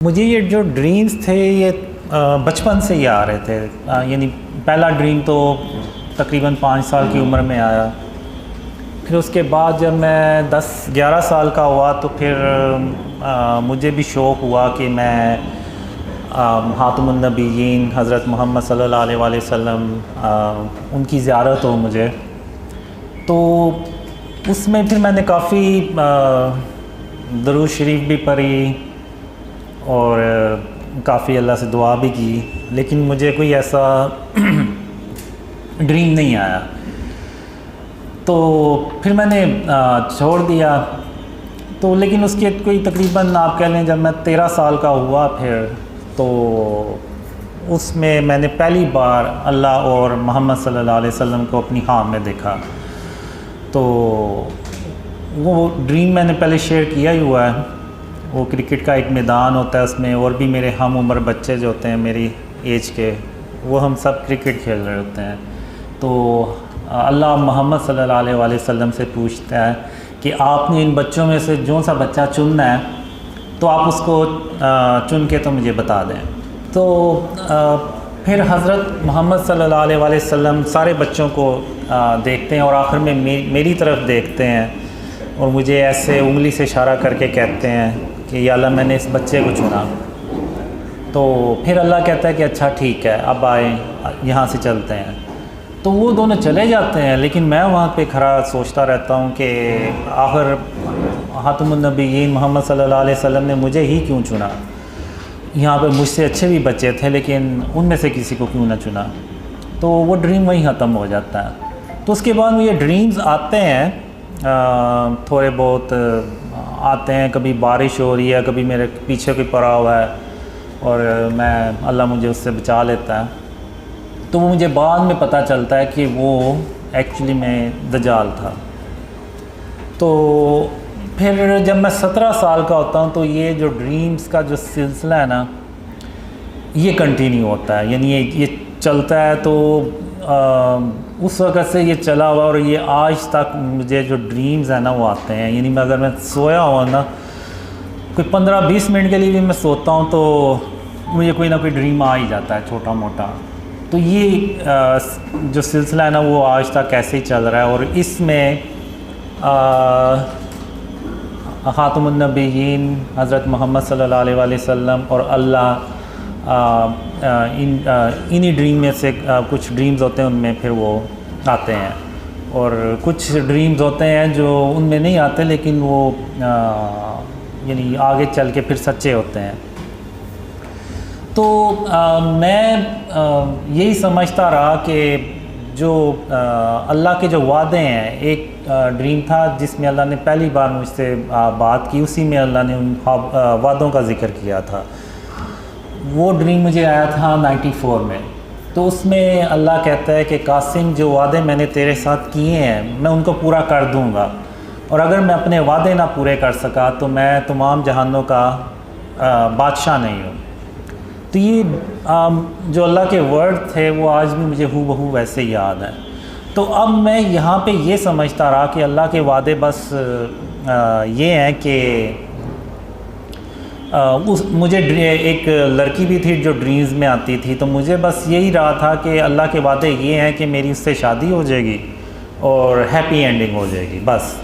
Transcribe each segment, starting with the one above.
मुझे ये जो ड्रीम्स थे ये बचपन से ही आ रहे थे। यानी पहला ड्रीम तो तकरीबन 5 साल की उम्र में आया। फिर उसके बाद जब मैं 10-11 साल का हुआ तो फिर मुझे भी शौक़ हुआ कि मैं ख़ातमुन नबिय्यीन हज़रत मोहम्मद सल्लल्लाहु अलैहि वसल्लम उनकी ज़ियारत हो मुझे। तो उसमें फिर मैंने काफ़ी दरूद शरीफ भी पढ़ी और काफ़ी अल्लाह से दुआ भी की, लेकिन मुझे कोई ऐसा ड्रीम नहीं आया। तो फिर मैंने छोड़ दिया। तो लेकिन उसके कोई तकरीबन आप कह लें जब मैं 13 साल का हुआ फिर तो उसमें मैंने पहली बार अल्लाह और मोहम्मद सल्लल्लाहु अलैहि वसल्लम को अपनी ख्वाब में देखा। तो वो ड्रीम मैंने पहले शेयर किया ही हुआ है। वो क्रिकेट का एक मैदान होता है, उसमें और भी मेरे हम उम्र बच्चे जो होते हैं मेरी एज के, वो हम सब क्रिकेट खेल रहे होते हैं। तो अल्लाह मोहम्मद सल्लल्लाहु अलैहि वसल्लम से पूछता है कि आपने इन बच्चों में से जो सा बच्चा चुनना है तो आप उसको चुन के तो मुझे बता दें। तो फिर हज़रत मोहम्मद सल्लल्लाहु अलैहि वसल्लम सारे बच्चों को देखते हैं और आखिर में मेरी तरफ देखते हैं और मुझे ऐसे उंगली से इशारा करके कहते हैं कि या अल्लाह मैंने इस बच्चे को चुना। तो फिर अल्लाह कहता है कि अच्छा ठीक है, अब आए यहाँ से चलते हैं। तो वो दोनों चले जाते हैं, लेकिन मैं वहाँ पे खड़ा सोचता रहता हूँ कि आखिर ख़ातमुन नबिय्यीन मोहम्मद सल्लल्लाहु अलैहि वसल्लम ने मुझे ही क्यों चुना। यहाँ पे मुझसे अच्छे भी बच्चे थे, लेकिन उनमें से किसी को क्यों ना चुना। तो वो ड्रीम वहीं ख़त्म हो जाता है। तो उसके बाद ये ड्रीम्स आते हैं, थोड़े बहुत आते हैं। कभी बारिश हो रही है, कभी मेरे पीछे कोई पड़ा हुआ है और मैं अल्लाह मुझे उससे बचा लेता है। तो वो मुझे बाद में पता चलता है कि वो एक्चुअली में दज्जाल था। तो फिर जब मैं 17 साल का होता हूँ तो ये जो ड्रीम्स का जो सिलसिला है ना, ये कंटिन्यू होता है। यानी ये चलता है। तो उस वक़्त से ये चला हुआ और ये आज तक मुझे जो ड्रीम्स है ना वो आते हैं। यानी मैं अगर मैं सोया हुआ ना, कोई 15-20 मिनट के लिए भी मैं सोता हूँ तो मुझे कोई ना कोई ड्रीम आ ही जाता है छोटा मोटा। तो ये जो सिलसिला है ना वो आज तक ऐसे ही चल रहा है। और इसमें ख़ातमुन नबिय्यीन हज़रत मोहम्मद सल्लल्लाहु अलैहि वसल्लम और अल्लाह इन्हीं ड्रीम में से कुछ ड्रीम्स होते हैं, उनमें फिर वो आते हैं। और कुछ ड्रीम्स होते हैं जो उनमें नहीं आते, लेकिन वो यानी आगे चल के फिर सच्चे होते हैं। तो मैं यही समझता रहा कि जो अल्लाह के जो वादे हैं, एक ड्रीम था जिसमें अल्लाह ने पहली बार मुझसे बात की, उसी में अल्लाह ने उन वादों का ज़िक्र किया था। वो ड्रीम मुझे आया था 94 में। तो उसमें अल्लाह कहता है कि कासिम, जो वादे मैंने तेरे साथ किए हैं मैं उनको पूरा कर दूंगा, और अगर मैं अपने वादे ना पूरे कर सका तो मैं तमाम जहानों का बादशाह नहीं हूँ। तो ये जो अल्लाह के वर्ड थे वो आज भी मुझे हूबहू वैसे ही याद है। तो अब मैं यहाँ पे ये समझता रहा कि अल्लाह के वादे बस ये हैं कि मुझे एक लड़की भी थी जो ड्रीम्स में आती थी। तो मुझे बस यही रहा था कि अल्लाह के वादे ये हैं कि मेरी उससे शादी हो जाएगी और हैप्पी एंडिंग हो जाएगी बस।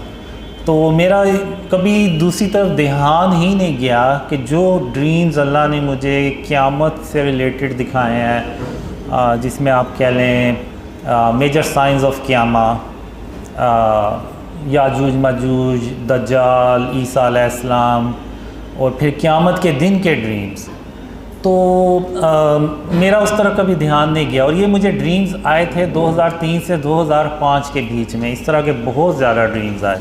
तो मेरा कभी दूसरी तरफ ध्यान ही नहीं गया कि जो ड्रीम्स अल्लाह ने मुझे क़यामत से रिलेटेड दिखाए हैं, जिसमें आप कह लें major science of क़यामा, Yajuj Majuj, दज्जाल, ईसा अलैहिस्सलाम और फिर क़यामत के दिन के ड्रीम्स। तो मेरा उस तरफ कभी ध्यान नहीं गया। और ये मुझे ड्रीम्स आए थे 2003 से 2005 के बीच में। इस तरह के बहुत ज़्यादा ड्रीम्स आए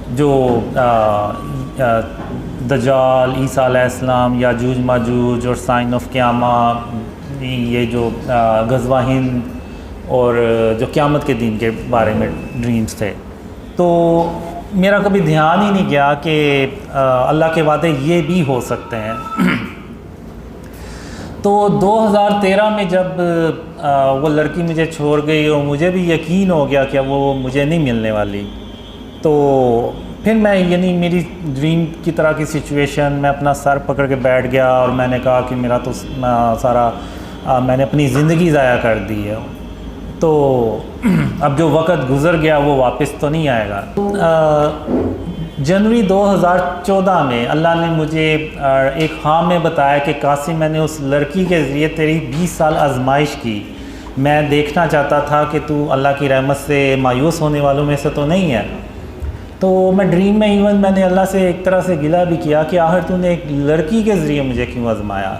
जो दज्जाल, ईसा अलैहिस्सलाम, याजूज माजूज और साइन ऑफ क़यामा, ये जो ग़ज़वा हिंद और जो क़यामत के दिन के बारे में ड्रीम्स थे। तो मेरा कभी ध्यान ही नहीं गया कि अल्लाह के वादे ये भी हो सकते हैं। तो 2013 में जब वो लड़की मुझे छोड़ गई और मुझे भी यकीन हो गया कि वो मुझे नहीं मिलने वाली, तो फिर मैं यानी मेरी ड्रीम की तरह की सिचुएशन, मैं अपना सर पकड़ के बैठ गया और मैंने कहा कि मेरा तो सारा मैंने अपनी ज़िंदगी ज़ाया कर दी है, तो अब जो वक़्त गुज़र गया वो वापस तो नहीं आएगा। जनवरी 2014 में अल्लाह ने मुझे एक ख्वाब में बताया कि कासिम, मैंने उस लड़की के ज़रिए तेरी 20 साल आजमाइश की। मैं देखना चाहता था कि तू अल्लाह की रहमत से मायूस होने वालों में से तो नहीं है। तो मैं ड्रीम में इवन मैंने अल्लाह से एक तरह से गिला भी किया कि आखिर तूने एक लड़की के ज़रिए मुझे क्यों आजमाया।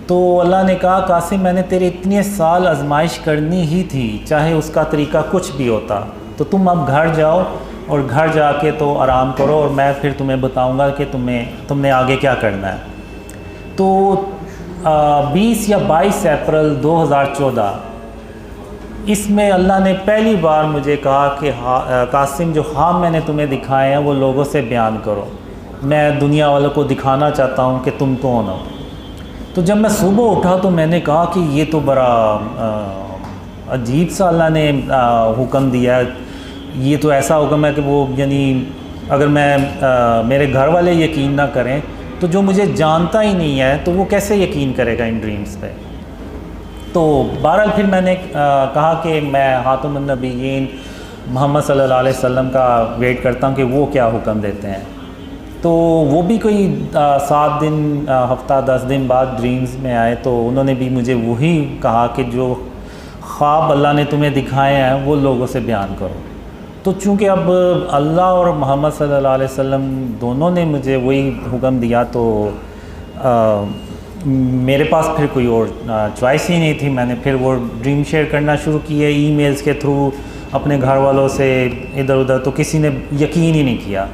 तो अल्लाह ने कहा, कासिम, मैंने तेरे इतने साल आजमाइश करनी ही थी, चाहे उसका तरीका कुछ भी होता। तो तुम अब घर जाओ और घर जाके तो आराम करो और मैं फिर तुम्हें बताऊंगा कि तुमने आगे क्या करना है। तो 20 या 22 अप्रैल 2014 इसमें अल्लाह ने पहली बार मुझे कहा कि कासिम, जो ख्वाब मैंने तुम्हें दिखाए हैं वो लोगों से बयान करो। मैं दुनिया वालों को दिखाना चाहता हूँ कि तुम कौन हो। तो जब मैं सुबह उठा तो मैंने कहा कि ये तो बड़ा अजीब सा अल्लाह ने हुक्म दिया है। ये तो ऐसा हुक्म है कि वो यानी अगर मैं मेरे घर वाले यकीन ना करें तो जो मुझे जानता ही नहीं है तो वो कैसे यकीन करेगा इन ड्रीम्स पे। तो बहरहाल फिर मैंने कहा कि मैं खातमुन नबीयीन मोहम्मद सल्लल्लाहु अलैहि वसल्लम का वेट करता हूँ कि वो क्या हुक्म देते हैं। तो वो भी कोई 7 दिन हफ्ता 10 दिन बाद ड्रीम्स में आए, तो उन्होंने भी मुझे वही कहा कि जो ख्वाब अल्लाह ने तुम्हें दिखाए हैं वो लोगों से बयान करो। तो चूँकि अब अल्लाह और मोहम्मद सल्लल्लाहु अलैहि वसल्लम दोनों ने मुझे वही हुक्म दिया तो मेरे पास फिर कोई और चॉइस ही नहीं थी। मैंने फिर वो ड्रीम शेयर करना शुरू किए ईमेल्स के थ्रू अपने घर वालों से इधर उधर, तो किसी ने यकीन ही नहीं किया।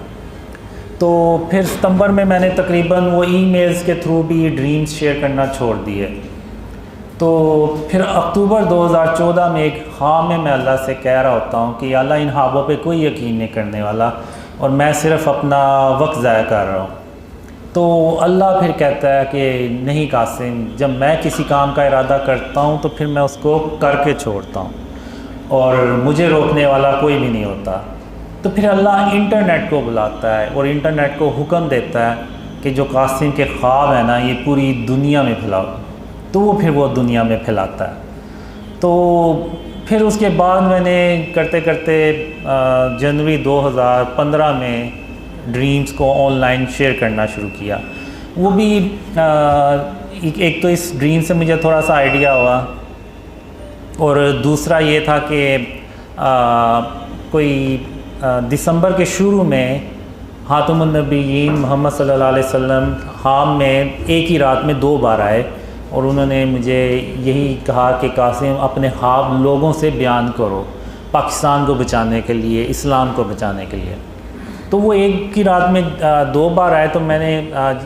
तो फिर सितंबर में मैंने तकरीबन वो ईमेल्स के थ्रू भी ड्रीम्स शेयर करना छोड़ दिए। तो फिर अक्टूबर 2014 में एक ख्वाब में मैं अल्लाह से कह रहा होता हूँ कि अल्लाह, इन ख्वाबों पे कोई यकीन नहीं करने वाला और मैं सिर्फ़ अपना वक्त ज़ाया कर रहा हूँ। तो अल्लाह फिर कहता है कि नहीं कासिम, जब मैं किसी काम का इरादा करता हूँ तो फिर मैं उसको करके छोड़ता हूँ और मुझे रोकने वाला कोई भी नहीं होता। तो फिर अल्लाह इंटरनेट को बुलाता है और इंटरनेट को हुक्म देता है कि जो कासिम के ख्वाब है ना, ये पूरी दुनिया में फैलाओ। तो वो फिर वो दुनिया में फैलाता है। तो फिर उसके बाद मैंने करते करते जनवरी 2015 में ड्रीम्स को ऑनलाइन शेयर करना शुरू किया। वो भी एक तो इस ड्रीम से मुझे थोड़ा सा आइडिया हुआ और दूसरा ये था कि कोई दिसंबर के शुरू में खातमुन नबीयीन मोहम्मद सल्लल्लाहु अलैहि वसल्लम ख्वाब में एक ही रात में 2 बार आए और उन्होंने मुझे यही कहा कि कासिम, अपने ख्वाब लोगों से बयान करो, पाकिस्तान को बचाने के लिए, इस्लाम को बचाने के लिए। तो वो एक ही रात में 2 बार आए। तो मैंने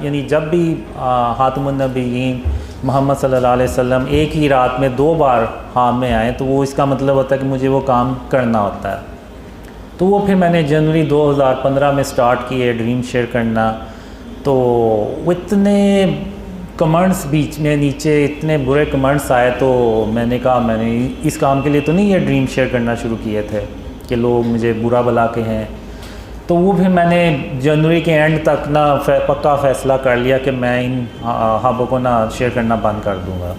यानी जब भी खातमुन नबीयीन मोहम्मद सल्लल्लाहु अलैहि वसल्लम एक ही रात में 2 बार ख्वाब में आए तो वो इसका मतलब होता है कि मुझे वो काम करना होता है। तो वो फिर मैंने जनवरी 2015 में स्टार्ट किए ड्रीम शेयर करना। तो वो इतने कमेंट्स बीच में नीचे इतने बुरे कमेंट्स आए तो मैंने कहा मैंने इस काम के लिए तो नहीं ये ख्वाब शेयर करना शुरू किए थे कि लोग मुझे बुरा भला के हैं। तो वो फिर मैंने जनवरी के एंड तक ना पक्का फ़ैसला कर लिया कि मैं इन ख्वाबों को ना शेयर करना बंद कर दूँगा।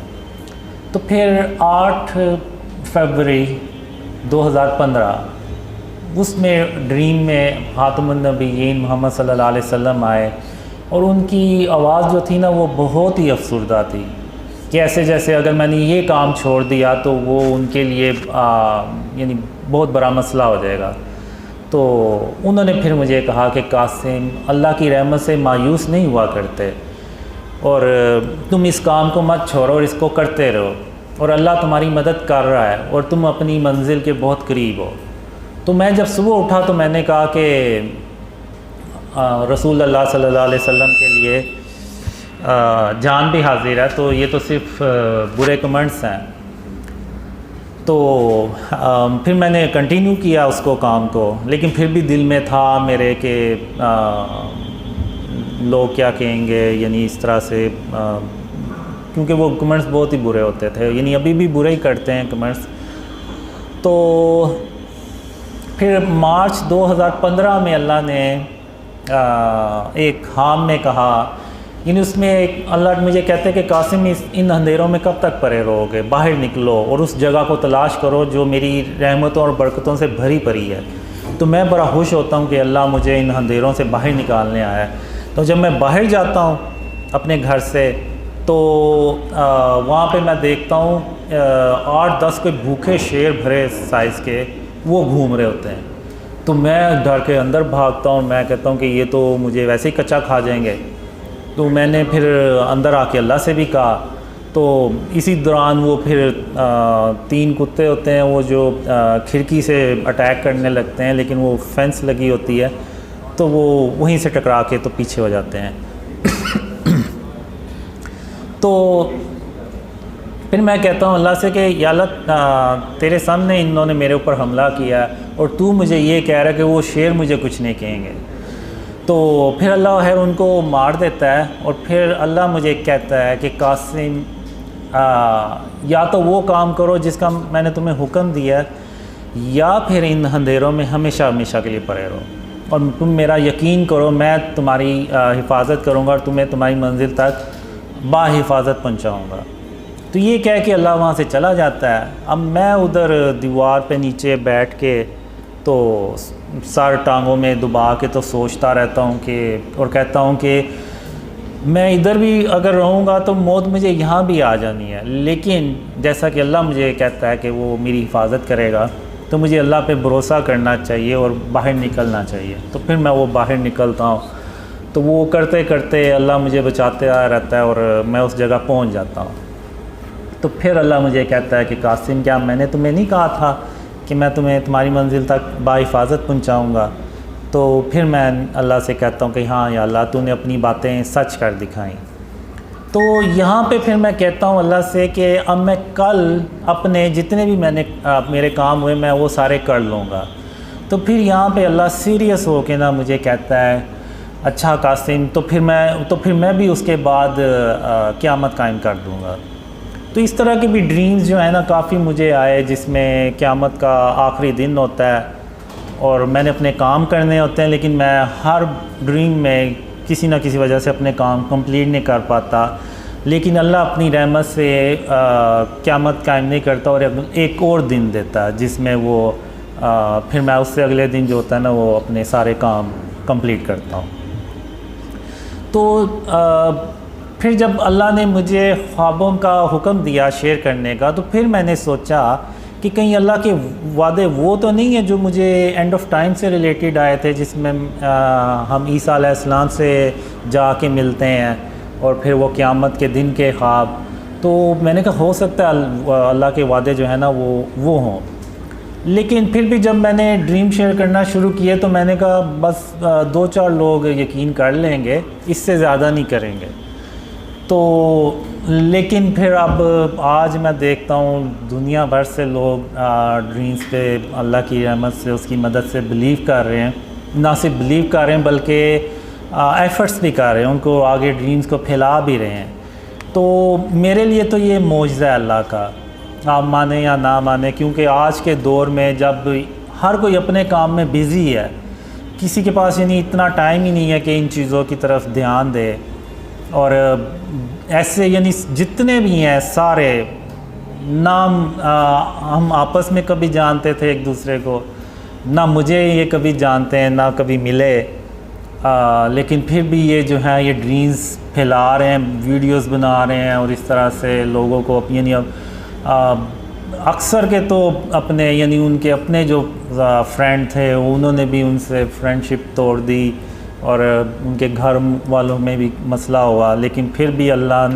तो फिर 8 फरवरी 2015 उसमें ड्रीम में खातमुन नबीयीन मोहम्मद सल्लल्लाहु अलैहि वसल्लम आए और उनकी आवाज़ जो थी ना वो बहुत ही अफसरदा थी कि ऐसे जैसे अगर मैंने ये काम छोड़ दिया तो वो उनके लिए यानी बहुत बड़ा मसला हो जाएगा। तो उन्होंने फिर मुझे कहा कि कासिम, अल्लाह की रहमत से मायूस नहीं हुआ करते और तुम इस काम को मत छोड़ो और इसको करते रहो और अल्लाह तुम्हारी मदद कर रहा है और तुम अपनी मंजिल के बहुत करीब हो। तो मैं जब सुबह उठा तो मैंने कहा कि रसूल अल्लाह सल्लल्लाहु अलैहि वसल्लम के लिए जान भी हाजिर है, तो ये तो सिर्फ बुरे कमेंट्स हैं। तो फिर मैंने कंटिन्यू किया उसको काम को, लेकिन फिर भी दिल में था मेरे कि लोग क्या कहेंगे, यानी इस तरह से क्योंकि वो कमेंट्स बहुत ही बुरे होते थे, यानी अभी भी बुरे ही करते हैं कमेंट्स। तो फिर मार्च 2015 में अल्लाह ने एक ख़्वाब में कहा, यानी उसमें एक अल्लाह मुझे कहते हैं कि कासिम इन अंधेरों में कब तक पड़े रहोगे, बाहर निकलो और उस जगह को तलाश करो जो मेरी रहमतों और बरकतों से भरी पड़ी है। तो मैं बड़ा खुश होता हूँ कि अल्लाह मुझे इन अंधेरों से बाहर निकालने आया है। तो जब मैं बाहर जाता हूँ अपने घर से तो वहाँ पे मैं देखता हूँ 8-10 कोई भूखे शेर भरे साइज़ के वो घूम रहे होते हैं। तो मैं डर के अंदर भागता हूँ, मैं कहता हूँ कि ये तो मुझे वैसे ही कच्चा खा जाएंगे। तो मैंने फिर अंदर आके अल्लाह से भी कहा। तो इसी दौरान वो फिर 3 कुत्ते होते हैं वो जो खिड़की से अटैक करने लगते हैं, लेकिन वो फेंस लगी होती है तो वो वहीं से टकरा के तो पीछे हो जाते हैं। तो फिर मैं कहता हूँ अल्लाह से कि या अल्लाह तेरे सामने इन्होंने मेरे ऊपर हमला किया और तू मुझे ये कह रहा है कि वो शेर मुझे कुछ नहीं कहेंगे। तो फिर अल्लाह खैर उनको मार देता है और फिर अल्लाह मुझे कहता है कि कासिम या तो वो काम करो जिसका मैंने तुम्हें हुक्म दिया है या फिर इन अंधेरों में हमेशा हमेशा के लिए पड़े रहो और तुम मेरा यकीन करो मैं तुम्हारी हिफाजत करूँगा और तुम्हें तुम्हारी मंजिल तक बाहिफाजत पहुँचाऊँगा। तो ये कह के अल्लाह वहाँ से चला जाता है। अब मैं उधर दीवार पे नीचे बैठ के तो सर टांगों में दबा के तो सोचता रहता हूँ कि और कहता हूँ कि मैं इधर भी अगर रहूँगा तो मौत मुझे यहाँ भी आ जानी है, लेकिन जैसा कि अल्लाह मुझे कहता है कि वो मेरी हिफाजत करेगा तो मुझे अल्लाह पे भरोसा करना चाहिए और बाहर निकलना चाहिए। तो फिर मैं वो बाहर निकलता हूँ, तो वो करते करते अल्लाह मुझे बचाते आ रहता है और मैं उस जगह पहुँच जाता हूँ। तो फिर अल्लाह मुझे कहता है कि कासिम क्या मैंने तुम्हें नहीं कहा था कि मैं तुम्हें तुम्हारी मंजिल तक बाहिफाजत पहुँचाऊँगा। तो फिर मैं अल्लाह से कहता हूँ कि हाँ या अल्लाह तूने अपनी बातें सच कर दिखाई। तो यहाँ पे फिर मैं कहता हूँ अल्लाह से कि अब मैं कल अपने जितने भी मेरे काम हुए मैं वो सारे कर लूँगा। तो फिर यहाँ पे अल्लाह सीरियस हो के ना मुझे कहता है अच्छा कासिम तो फिर मैं भी उसके बाद क़यामत कायम कर दूँगा। तो इस तरह के भी ड्रीम्स जो है ना काफ़ी मुझे आए जिसमें क़यामत का आखिरी दिन होता है और मैंने अपने काम करने होते हैं, लेकिन मैं हर ड्रीम में किसी न किसी वजह से अपने काम कंप्लीट नहीं कर पाता। लेकिन अल्लाह अपनी रहमत से क़यामत कायम नहीं करता और एक और दिन देता है जिसमें वो फिर मैं उससे अगले दिन जो होता है ना वो अपने सारे काम कंप्लीट करता हूँ। तो फिर जब अल्लाह ने मुझे ख्वाबों का हुक्म दिया शेयर करने का, तो फिर मैंने सोचा कि कहीं अल्लाह के वादे वो तो नहीं है जो मुझे एंड ऑफ टाइम से रिलेटेड आए थे, जिसमें हम ईसा अलैहिस्सलाम से जाके मिलते हैं और फिर वो क़यामत के दिन के ख्वाब। तो मैंने कहा हो सकता है अल्लाह के वादे जो है ना वो हों। लेकिन फिर भी जब मैंने ड्रीम शेयर करना शुरू किए तो मैंने कहा बस 2-4 लोग यकीन कर लेंगे, इससे ज़्यादा नहीं करेंगे। तो लेकिन फिर अब आज मैं देखता हूँ दुनिया भर से लोग ड्रीम्स पे अल्लाह की रहमत से उसकी मदद से बिलीव कर रहे हैं, ना सिर्फ बिलीव कर रहे हैं बल्कि एफ़र्ट्स भी कर रहे हैं, उनको आगे ड्रीम्स को फैला भी रहे हैं। तो मेरे लिए तो ये मौजज़ा है अल्लाह का, आप माने या ना माने, क्योंकि आज के दौर में जब हर कोई अपने काम में बिज़ी है, किसी के पास यानी इतना टाइम ही नहीं है कि इन चीज़ों की तरफ ध्यान दे। और ऐसे यानी जितने भी हैं सारे नाम हम आपस में कभी जानते थे एक दूसरे को, ना मुझे ये कभी जानते हैं ना कभी मिले, लेकिन फिर भी ये जो है ये ड्रीम्स फैला रहे हैं, वीडियोस बना रहे हैं और इस तरह से लोगों को यानी अक्सर के तो अपने यानी उनके अपने जो फ्रेंड थे उन्होंने भी उनसे फ्रेंडशिप तोड़ दी और उनके घर वालों में भी मसला हुआ, लेकिन फिर भी अल्लाह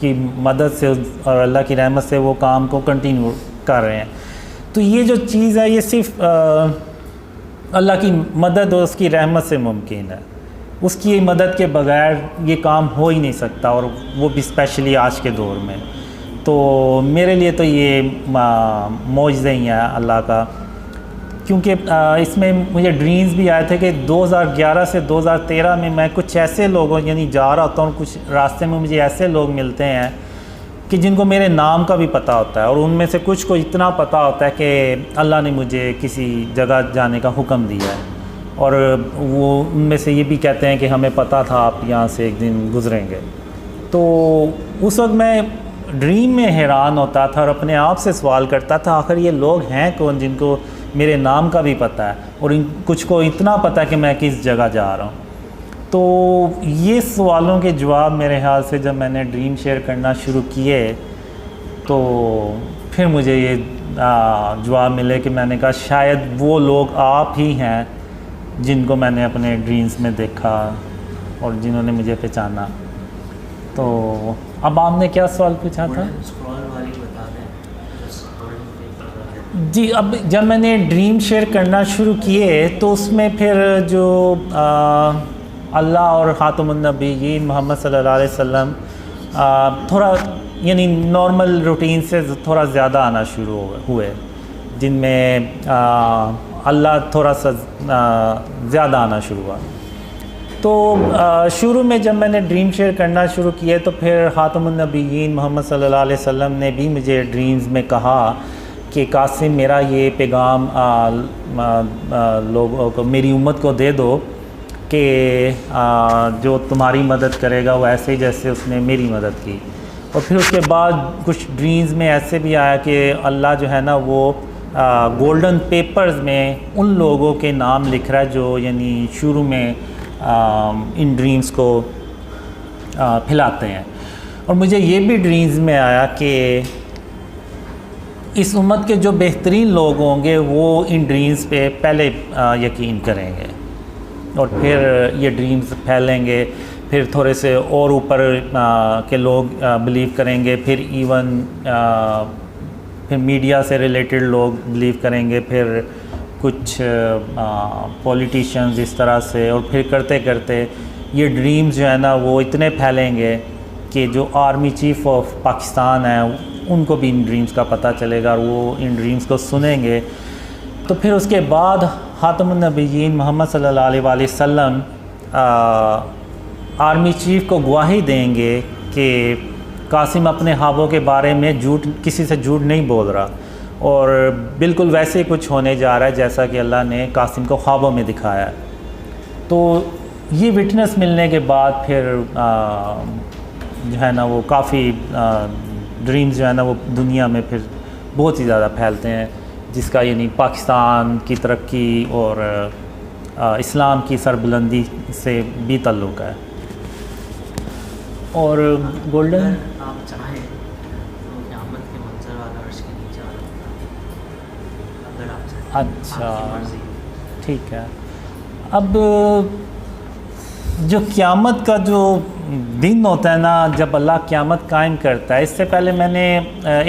की मदद से और अल्लाह की रहमत से वो काम को कंटिन्यू कर रहे हैं। तो ये जो चीज़ है ये सिर्फ अल्लाह की मदद और उसकी रहमत से मुमकिन है, उसकी मदद के बगैर ये काम हो ही नहीं सकता, और वो भी स्पेशली आज के दौर में। तो मेरे लिए तो ये मौजज़ा ही है अल्लाह का, क्योंकि इसमें मुझे ड्रीम्स भी आए थे कि 2011 से 2013 में मैं कुछ ऐसे लोगों यानी जा रहा होता हूँ, कुछ रास्ते में मुझे ऐसे लोग मिलते हैं कि जिनको मेरे नाम का भी पता होता है, और उनमें से कुछ को इतना पता होता है कि अल्लाह ने मुझे किसी जगह जाने का हुक्म दिया है। और वो उनमें से ये भी कहते हैं कि हमें पता था आप यहाँ से एक दिन गुज़रेंगे। तो उस वक्त मैं ड्रीम में हैरान होता था और अपने आप से सवाल करता था आखिर ये लोग हैं कौन जिनको मेरे नाम का भी पता है और कुछ को इतना पता है कि मैं किस जगह जा रहा हूँ। तो ये सवालों के जवाब मेरे ख्याल से जब मैंने ड्रीम शेयर करना शुरू किए तो फिर मुझे ये जवाब मिले कि मैंने कहा शायद वो लोग आप ही हैं जिनको मैंने अपने ड्रीम्स में देखा और जिन्होंने मुझे पहचाना। तो अब आपने क्या सवाल पूछा था? जी, अब जब मैंने ड्रीम शेयर करना शुरू किए तो उसमें फिर जो अल्लाह और ख़ातमुन नबीयीन मोहम्मद सल्लल्लाहु अलैहि वसल्लम थोड़ा यानी नॉर्मल रूटीन से थोड़ा ज़्यादा आना शुरू हुए, जिनमें अल्लाह थोड़ा सा ज़्यादा आना शुरू हुआ। तो शुरू में जब मैंने ड्रीम शेयर करना शुरू किए तो फिर ख़ातमुन नबीयीन मोहम्मद सल्लल्लाहु अलैहि वसल्लम ने भी मुझे ड्रीम्स में कहा कि कासिम मेरा ये पैगाम लोगों को, मेरी उम्मत को दे दो कि जो तुम्हारी मदद करेगा वो ऐसे ही जैसे उसने मेरी मदद की। और फिर उसके बाद कुछ ड्रीम्स में ऐसे भी आया कि अल्लाह जो है ना वो गोल्डन पेपर्स में उन लोगों के नाम लिख रहा है जो यानी शुरू में इन ड्रीम्स को फैलाते हैं। और मुझे ये भी ड्रीम्स में आया कि इस उम्मत के जो बेहतरीन लोग होंगे वो इन ड्रीम्स पे पहले यकीन करेंगे और फिर ये ड्रीम्स फैलेंगे, फिर थोड़े से और ऊपर के लोग बिलीव करेंगे, फिर इवन फिर मीडिया से रिलेटेड लोग बिलीव करेंगे, फिर कुछ पॉलिटिशियंस इस तरह से, और फिर करते करते ये ड्रीम्स जो है ना वो इतने फैलेंगे कि जो आर्मी चीफ़ ऑफ पाकिस्तान है उनको भी इन ड्रीम्स का पता चलेगा और वो इन ड्रीम्स को सुनेंगे। तो फिर उसके बाद ख़ातमुन नबीयीन मोहम्मद सल्लल्लाहु अलैहि वसल्लम आर्मी चीफ़ को गवाही देंगे कि कासिम अपने ख्वाबों के बारे में किसी से झूठ नहीं बोल रहा और बिल्कुल वैसे ही कुछ होने जा रहा है जैसा कि अल्लाह ने कासिम को ख्वाबों में दिखाया है। तो ये विटनेस मिलने के बाद फिर जो है ना वो काफ़ी ड्रीम्स जो है ना वो दुनिया में फिर बहुत ही ज़्यादा फैलते हैं, जिसका यानी पाकिस्तान की तरक्की और इस्लाम की सरबुलंदी से भी ताल्लुक़ है। और गोल्डन आप चाहें तो क़यामत के मंज़र वाला अर्श के नीचे वाला अगर आप चाहें। अच्छा ठीक है। अब जो क़यामत का जो दिन होता है ना, जब अल्लाह क़यामत कायम करता है, इससे पहले मैंने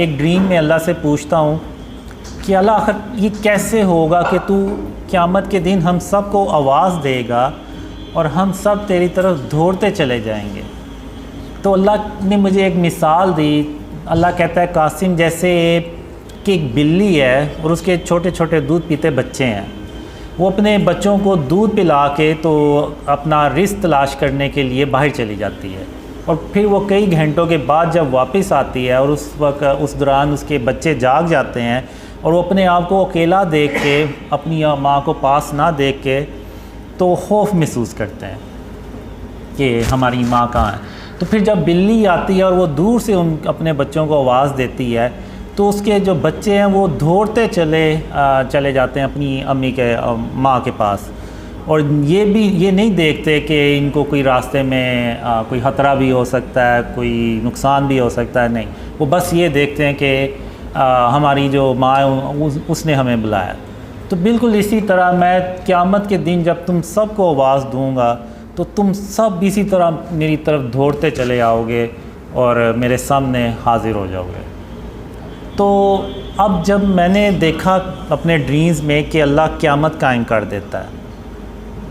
एक ड्रीम में अल्लाह से पूछता हूँ कि अल्लाह आखिर ये कैसे होगा कि तू क़यामत के दिन हम सब को आवाज़ देगा और हम सब तेरी तरफ दौड़ते चले जाएंगे। तो अल्लाह ने मुझे एक मिसाल दी। अल्लाह कहता है कासिम जैसे कि एक बिल्ली है और उसके छोटे छोटे दूध पीते बच्चे हैं, वो अपने बच्चों को दूध पिला के तो अपना रिस्क तलाश करने के लिए बाहर चली जाती है और फिर वो कई घंटों के बाद जब वापस आती है और उस वक्त उस दौरान उसके बच्चे जाग जाते हैं और वो अपने आप को अकेला देख के, अपनी माँ को पास ना देख के तो खौफ महसूस करते हैं कि हमारी माँ कहाँ है। तो फिर जब बिल्ली आती है और वो दूर से अपने बच्चों को आवाज़ देती है तो उसके जो बच्चे हैं वो दौड़ते चले जाते हैं अपनी अम्मी के माँ के पास, और ये नहीं देखते कि इनको कोई रास्ते में कोई ख़तरा भी हो सकता है, कोई नुकसान भी हो सकता है। नहीं, वो बस ये देखते हैं कि हमारी जो माँ है उसने हमें बुलाया। तो बिल्कुल इसी तरह मैं क़यामत के दिन जब तुम सबको आवाज़ दूँगा तो तुम सब इसी तरह मेरी तरफ दौड़ते चले आओगे और मेरे सामने हाज़िर हो जाओगे। तो अब जब मैंने देखा अपने ड्रीम्स में कि अल्लाह क़यामत कायम कर देता है,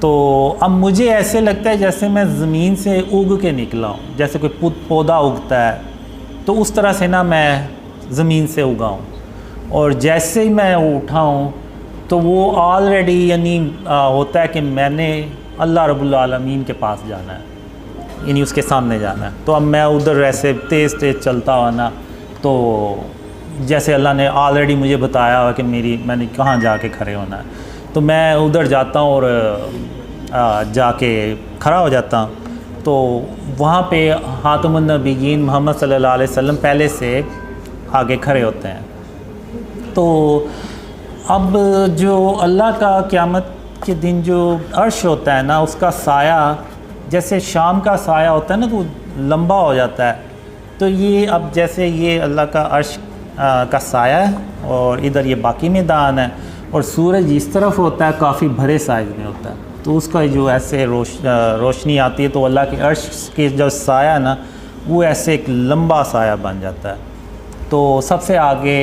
तो अब मुझे ऐसे लगता है जैसे मैं ज़मीन से उग के निकला हूँ, जैसे कोई पौधा उगता है तो उस तरह से ना मैं ज़मीन से उगा हूँ। और जैसे ही मैं उठा हूँ तो वो ऑलरेडी यानी होता है कि मैंने अल्लाह रब्बुल आलमीन के पास जाना है, यानी उसके सामने जाना है। तो अब मैं उधर ऐसे तेज़ चलता हुआ ना, तो जैसे अल्लाह ने ऑलरेडी मुझे बताया हुआ कि मैंने कहाँ जाके खड़े होना है। तो मैं उधर जाता हूँ और जाके खड़ा हो जाता हूँ, तो वहाँ पे हातमुन नबिय्यीन मोहम्मद सल्लल्लाहु अलैहि वसल्लम पहले से आगे खड़े होते हैं। तो अब जो अल्लाह का क़यामत के दिन जो अर्श होता है ना, उसका साया जैसे शाम का साया होता है ना, तो लंबा हो जाता है। तो ये अब जैसे ये अल्लाह का अर्श का साया है और इधर ये बाकी मैदान है, और सूरज इस तरफ होता है, काफ़ी भरे साइज़ में होता है। तो उसका जो ऐसे रोशनी आती है, तो अल्लाह के अर्श के जो साया है ना, वो ऐसे एक लंबा साया बन जाता है। तो सबसे आगे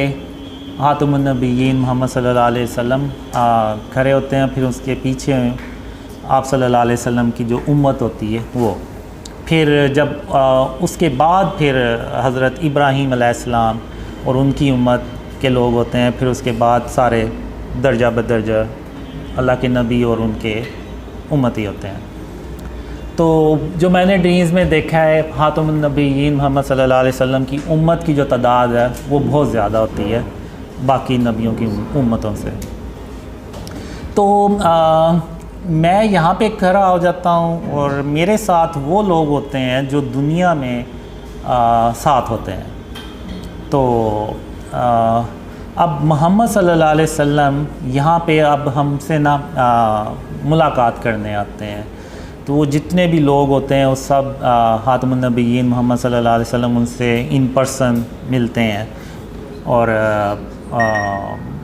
हातमुन नबिय्यीन मोहम्मद सल्लल्लाहु अलैहि वसल्लम खड़े होते हैं, फिर उसके पीछे आप सल्लल्लाहु अलैहि वसल्लम की जो उम्मत होती है वो, फिर जब उसके बाद फिर हज़रत इब्राहीम अलैहिस्सलाम और उनकी उम्मत के लोग होते हैं, फिर उसके बाद सारे दर्जा बदर्जा अल्लाह के नबी और उनके उम्मती होते हैं। तो जो मैंने ड्रीम्स में देखा है, हातमुन नबिय्यीन मोहम्मद सल्लल्लाहु अलैहि वसल्लम की उम्मत की जो तादाद है वो बहुत ज़्यादा होती है बाकी नबियों की उम्मतों से। तो मैं यहाँ पे खड़ा हो जाता हूँ और मेरे साथ वो लोग होते हैं जो दुनिया में साथ होते हैं। तो अब मोहम्मद सल्लल्लाहु अलैहि वसल्लम यहाँ पे अब हमसे ना मुलाकात करने आते हैं। तो वो जितने भी लोग होते हैं वो सब हातमुन नबिय्यीन मोहम्मद सल्लल्लाहु अलैहि वसल्लम उनसे इन पर्सन मिलते हैं, और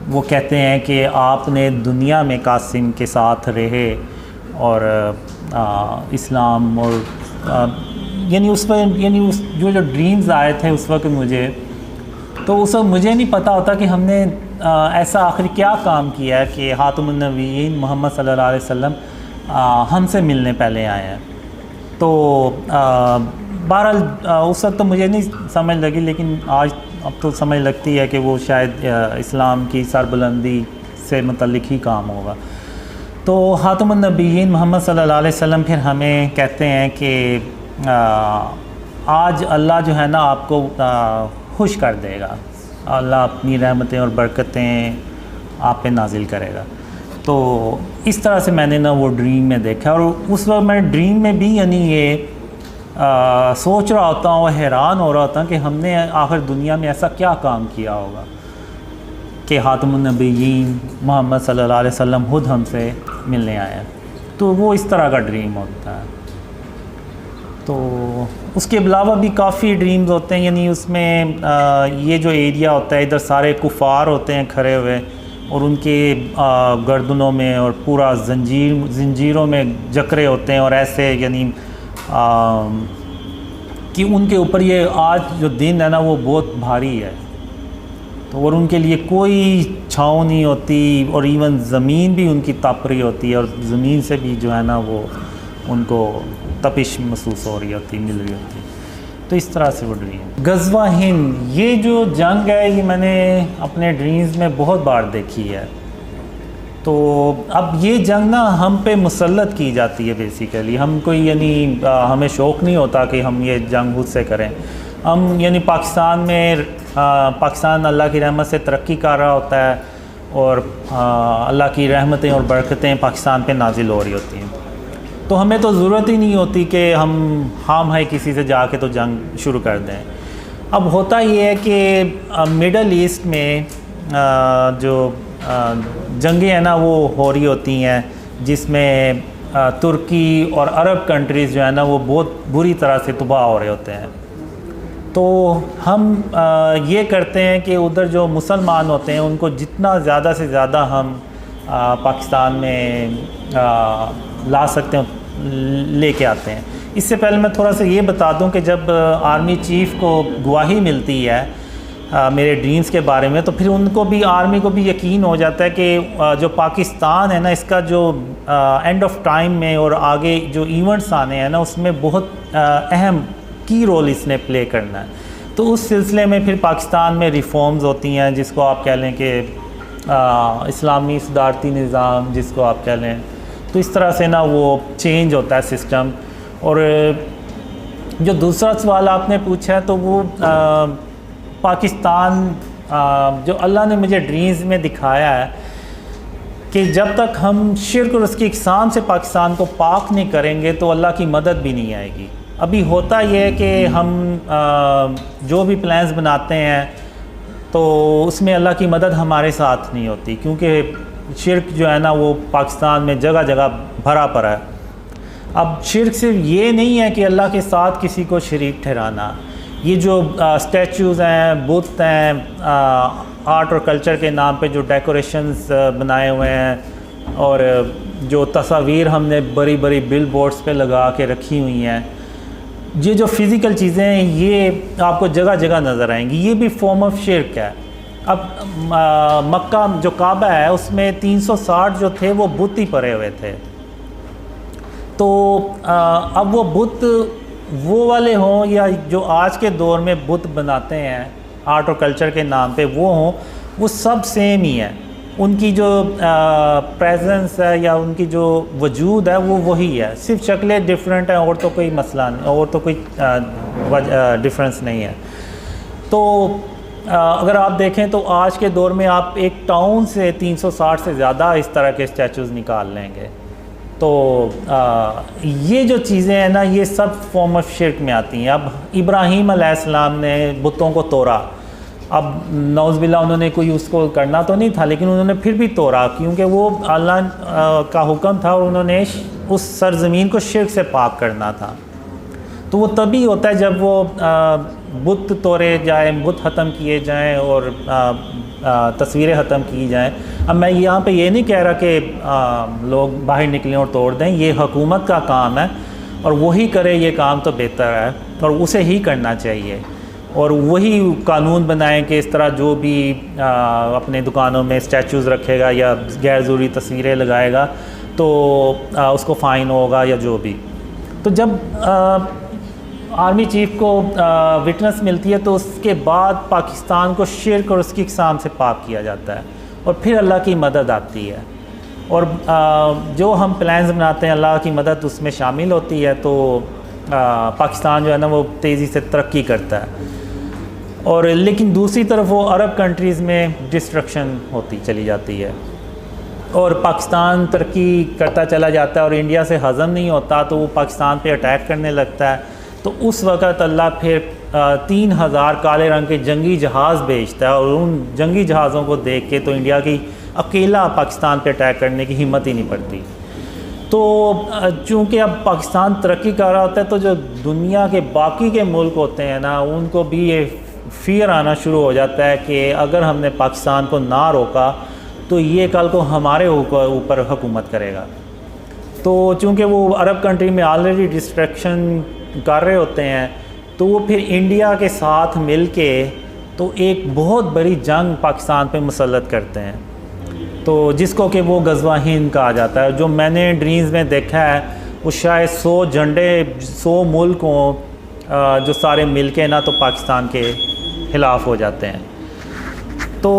वो कहते हैं कि आपने दुनिया में कासिम के साथ रहे, और इस्लाम और यानी उस पर उस जो ड्रीम्स आए थे उस वक्त मुझे, तो उस वक्त मुझे नहीं पता होता कि हमने ऐसा आखिर क्या काम किया है कि हातमुन नबिय्यीन मोहम्मद सल्लल्लाहु अलैहि वसल्लम हमसे मिलने पहले आए हैं। तो बहरहाल उस वक्त तो मुझे नहीं समझ लगी, लेकिन आज अब तो समझ लगती है कि वो शायद इस्लाम की सरबुलंदी से मुतल्लिक ही काम होगा। तो हातमुन नबिय्यीन मोहम्मद सल्लल्लाहु अलैहि वसल्लम फिर हमें कहते हैं कि आज अल्लाह जो है ना आपको खुश कर देगा, अल्लाह अपनी रहमतें और बरकतें आप पे नाजिल करेगा। तो इस तरह से मैंने ना वो ड्रीम में देखा, और उस वक्त मैं ड्रीम में भी यानी ये सोच रहा होता हूँ, हैरान हो रहा होता कि हमने आखिर दुनिया में ऐसा क्या काम किया होगा कि हातमुन नबिय्यीन मोहम्मद सल्लल्लाहु अलैहि वसल्लम खुद हमसे मिलने आए हैं। तो वो इस तरह का ड्रीम होता है। तो उसके अलावा भी काफ़ी ड्रीम्स होते हैं, यानी उसमें ये जो एरिया होता है इधर सारे कुफ़ार होते हैं खड़े हुए, और उनके गर्दनों में और पूरा जंजीरों में जकरे होते हैं, और ऐसे यानी कि उनके ऊपर ये आज जो दिन है ना वो बहुत भारी है। तो और उनके लिए कोई छाँव नहीं होती, और इवन ज़मीन भी उनकी तप रही होती है, और ज़मीन से भी जो है ना वो उनको तपिश महसूस हो रही होती, मिल रही होती। तो इस तरह से वो ड्रीम। गज़वा हिंद, ये जो जंग है ये मैंने अपने ड्रीम्स में बहुत बार देखी है। तो अब ये जंग ना हम पे मुसल्लत की जाती है बेसिकली, हम कोई यानी हमें शौक़ नहीं होता कि हम ये जंग खुद से करें। हम यानी पाकिस्तान में पाकिस्तान अल्लाह की रहमत से तरक्की कर रहा होता है, और अल्लाह की रहमतें और बरकतें पाकिस्तान पे नाजिल हो रही होती हैं। तो हमें तो ज़रूरत ही नहीं होती कि हम है किसी से जाके तो जंग शुरू कर दें। अब होता ये है कि मिडल ईस्ट में जो जंगें हैं ना वो हो रही होती हैं, जिसमें तुर्की और अरब कंट्रीज़ जो है ना वो बहुत बुरी तरह से तबाह हो रहे होते हैं। तो हम ये करते हैं कि उधर जो मुसलमान होते हैं उनको जितना ज़्यादा से ज़्यादा हम पाकिस्तान में ला सकते हैं लेके आते हैं। इससे पहले मैं थोड़ा सा ये बता दूं कि जब आर्मी चीफ़ को गवाही मिलती है मेरे ड्रीम्स के बारे में, तो फिर उनको भी, आर्मी को भी यकीन हो जाता है कि जो पाकिस्तान है ना इसका जो एंड ऑफ टाइम में और आगे जो इवेंट्स आने हैं ना उसमें बहुत अहम की रोल इसने प्ले करना है। तो उस सिलसिले में फिर पाकिस्तान में रिफॉर्म्स होती हैं, जिसको आप कह लें कि इस्लामी सदारती निज़ाम जिसको आप कह लें। तो इस तरह से ना वो चेंज होता है सिस्टम। और जो दूसरा सवाल आपने पूछा है तो वो पाकिस्तान जो अल्लाह ने मुझे ड्रीम्स में दिखाया है कि जब तक हम शिर्क और उसकी इक़साम से पाकिस्तान को पाक नहीं करेंगे तो अल्लाह की मदद भी नहीं आएगी। अभी होता यह है कि हम जो भी प्लान्स बनाते हैं तो उसमें अल्लाह की मदद हमारे साथ नहीं होती, क्योंकि शिर्क जो है ना वो पाकिस्तान में जगह जगह भरा पड़ा है। अब शिर्क सिर्फ ये नहीं है कि अल्लाह के साथ किसी को शरीक ठहराना, ये जो स्टैचूज़ हैं, बुत हैं, आर्ट और कल्चर के नाम पे जो डेकोरेशंस बनाए हुए हैं और जो तस्वीर हमने बड़ी बड़ी बिल बोर्ड्स पे लगा के रखी हुई हैं, ये जो फ़िज़िकल चीज़ें हैं ये आपको जगह जगह नज़र आएंगी, ये भी फॉर्म ऑफ शिर्क है। अब मक्का जो काबा है उसमें 360 जो थे वो बुत ही पड़े हुए थे, तो अब वो बुत वो वाले हों या जो आज के दौर में बुत बनाते हैं आर्ट और कल्चर के नाम पे वो हों, वो सब सेम ही है। उनकी जो प्रेजेंस है या उनकी जो वजूद है वो वही है, सिर्फ शक्लें डिफरेंट हैं और तो कोई मसला नहीं, और तो कोई डिफरेंस नहीं है। तो अगर आप देखें तो आज के दौर में आप एक टाउन से 360 से ज़्यादा इस तरह के स्टैचूज़ निकाल लेंगे। तो ये जो चीज़ें हैं ना ये सब फॉर्म ऑफ शिर्क में आती हैं। अब इब्राहीम अलैहिस्सलाम ने बुतों को तोड़ा, अब नौज़बिल्ला उन्होंने कोई उसको करना तो नहीं था लेकिन उन्होंने फिर भी तोड़ा, क्योंकि वो अल्लाह का हुक्म था और उन्होंने उस सरज़मीन को शिर्क से पाक करना था। तो वो तभी होता है जब वो बुत तोड़े जाए, बुत ख़त्म किए जाएं और तस्वीरें ख़त्म की जाएं। अब मैं यहाँ पे ये नहीं कह रहा कि लोग बाहर निकलें और तोड़ दें, ये हुकूमत का काम है और वही करे ये काम तो बेहतर है और उसे ही करना चाहिए, और वही कानून बनाएं कि इस तरह जो भी अपने दुकानों में स्टैचूज़ रखेगा या गैर ज़रूरी तस्वीरें लगाएगा तो उसको फ़ाइन होगा या जो भी। तो जब आर्मी चीफ़ को विटनेस मिलती है तो उसके बाद पाकिस्तान को शिर्क और उसकी इक़साम से पाक किया जाता है और फिर अल्लाह की मदद आती है, और जो हम प्लान्स बनाते हैं अल्लाह की मदद उसमें शामिल होती है। तो पाकिस्तान जो है ना वो तेज़ी से तरक्की करता है, और लेकिन दूसरी तरफ वो अरब कंट्रीज़ में डिस्ट्रक्शन होती चली जाती है और पाकिस्तान तरक्की करता चला जाता है और इंडिया से हज़म नहीं होता तो वो पाकिस्तान पे अटैक करने लगता है। तो उस वक़्त अल्लाह फिर 3000 काले रंग के जंगी जहाज़ भेजता है, और उन जंगी जहाज़ों को देख के तो इंडिया की अकेला पाकिस्तान पे अटैक करने की हिम्मत ही नहीं पड़ती। तो चूँकि अब पाकिस्तान तरक्की कर रहा होता है तो जो दुनिया के बाकी के मुल्क होते हैं ना उनको भी ये फ़ियर आना शुरू हो जाता है कि अगर हमने पाकिस्तान को ना रोका तो ये कल को हमारे ऊपर हुकूमत करेगा। तो चूँकि वो अरब कंट्री में ऑलरेडी डिस्ट्रक्शन कर रहे होते हैं तो वो फिर इंडिया के साथ मिल के तो एक बहुत बड़ी जंग पाकिस्तान पे मुसल्लत करते हैं, तो जिसको कि वो गज़वा हिंद कहा जाता है। जो मैंने ड्रीम्स में देखा है वो शायद 100 झंडे 100 मुल्क हों जो सारे मिल के ना तो पाकिस्तान के ख़िलाफ़ हो जाते हैं। तो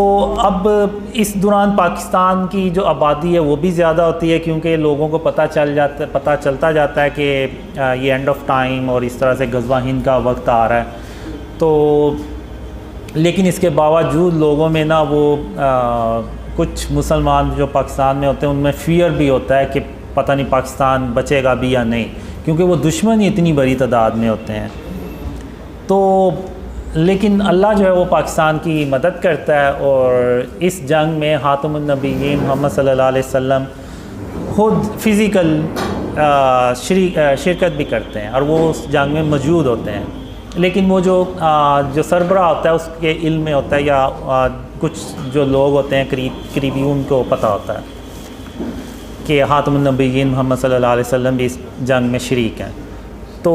अब इस दौरान पाकिस्तान की जो आबादी है वो भी ज़्यादा होती है, क्योंकि लोगों को पता चलता जाता है कि ये एंड ऑफ टाइम और इस तरह से गज़वा हिंद का वक्त आ रहा है। तो लेकिन इसके बावजूद लोगों में ना वो कुछ मुसलमान जो पाकिस्तान में होते हैं उनमें फ़ियर भी होता है कि पता नहीं पाकिस्तान बचेगा भी या नहीं, क्योंकि वो दुश्मन ही इतनी बड़ी तादाद में होते हैं। तो लेकिन अल्लाह जो है वो पाकिस्तान की मदद करता है, और इस जंग में हातमुन नबीयीन मोहम्मद सल्लल्लाहु अलैहि वसल्लम खुद फ़िज़िकल शिरकत भी करते हैं और वो उस जंग में मौजूद होते हैं। लेकिन वो जो सरबराह होता है उसके इल्म में होता है या कुछ जो लोग होते हैं करीबी उनको पता होता है कि हातमुन नबीयीन मोहम्मद सल्लल्लाहु अलैहि वसल्लम भी इस जंग में शरीक हैं। तो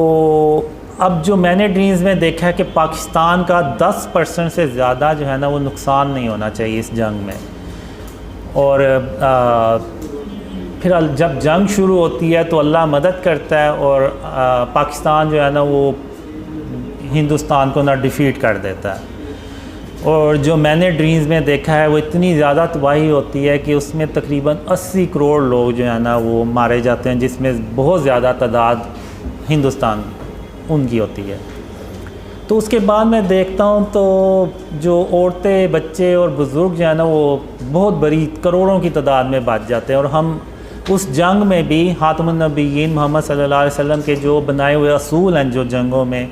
अब जो मैंने ड्रीम्स में देखा है कि पाकिस्तान का 10% से ज़्यादा जो है ना वो नुकसान नहीं होना चाहिए इस जंग में, और फिर जब जंग शुरू होती है तो अल्लाह मदद करता है और पाकिस्तान जो है ना वो हिंदुस्तान को ना डिफ़ीट कर देता है। और जो मैंने ड्रीम्स में देखा है वो इतनी ज़्यादा तबाही होती है कि उसमें तकरीबन 80 करोड़ लोग जो है ना वो मारे जाते हैं, जिसमें बहुत ज़्यादा तादाद हिंदुस्तान उनकी होती है। तो उसके बाद मैं देखता हूँ तो जो औरतें, बच्चे और बुज़ुर्ग जो है ना, वो बहुत बड़ी करोड़ों की तादाद में बच जाते हैं। और हम उस जंग में भी ख़ातमुन नबिय्यीन मोहम्मद सल्लल्लाहु अलैहि वसल्लम के जो बनाए हुए असूल हैं जो जंगों में,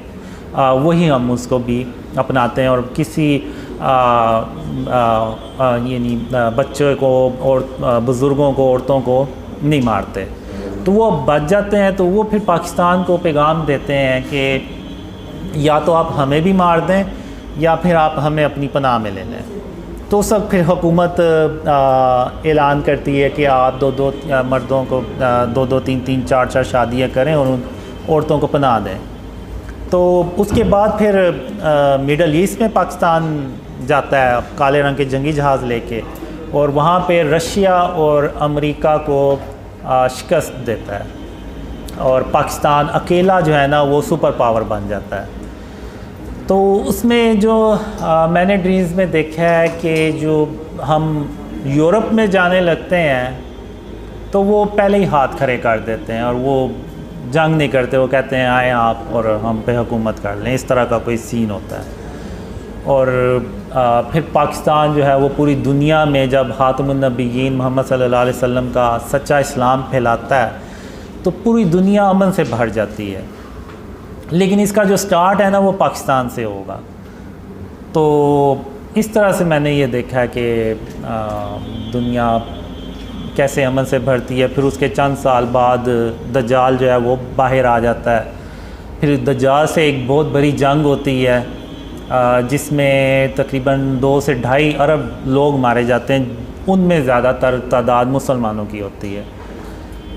वही हम उसको भी अपनाते हैं और किसी यानी बच्चों को और बुज़ुर्गों को, औरतों को नहीं मारते। तो वो बच जाते हैं। तो वो फिर पाकिस्तान को पैगाम देते हैं कि या तो आप हमें भी मार दें या फिर आप हमें अपनी पनाह में ले लें। तो सब फिर हुकूमत ऐलान करती है कि आप दो मर्दों को दो तीन चार शादियाँ करें और उन औरतों को पनाह दें। तो उसके बाद फिर मिडल ईस्ट में पाकिस्तान जाता है काले रंग के जंगी जहाज़ लेके, और वहाँ पे रशिया और अमेरिका को शिकस्त देता है और पाकिस्तान अकेला जो है ना वो सुपर पावर बन जाता है। तो उसमें जो मैंने ड्रीम्स में देखा है कि जो हम यूरोप में जाने लगते हैं तो वो पहले ही हाथ खड़े कर देते हैं और वो जंग नहीं करते। वो कहते हैं आए आप और हम पे हुकूमत कर लें, इस तरह का कोई सीन होता है। और फिर पाकिस्तान जो है वो पूरी दुनिया में जब ख़ातमुन नबिय्यीन मोहम्मद सल्लल्लाहु अलैहि वसल्लम का सच्चा इस्लाम फैलाता है तो पूरी दुनिया अमन से भर जाती है। लेकिन इसका जो स्टार्ट है ना वो पाकिस्तान से होगा। तो इस तरह से मैंने ये देखा है कि दुनिया कैसे अमन से भरती है। फिर उसके चंद साल बाद दज्जाल जो है वो बाहर आ जाता है। फिर दज्जाल से एक बहुत बड़ी जंग होती है जिसमें तकरीबन 2 से 2.5 अरब लोग मारे जाते हैं। उनमें ज़्यादातर तादाद मुसलमानों की होती है।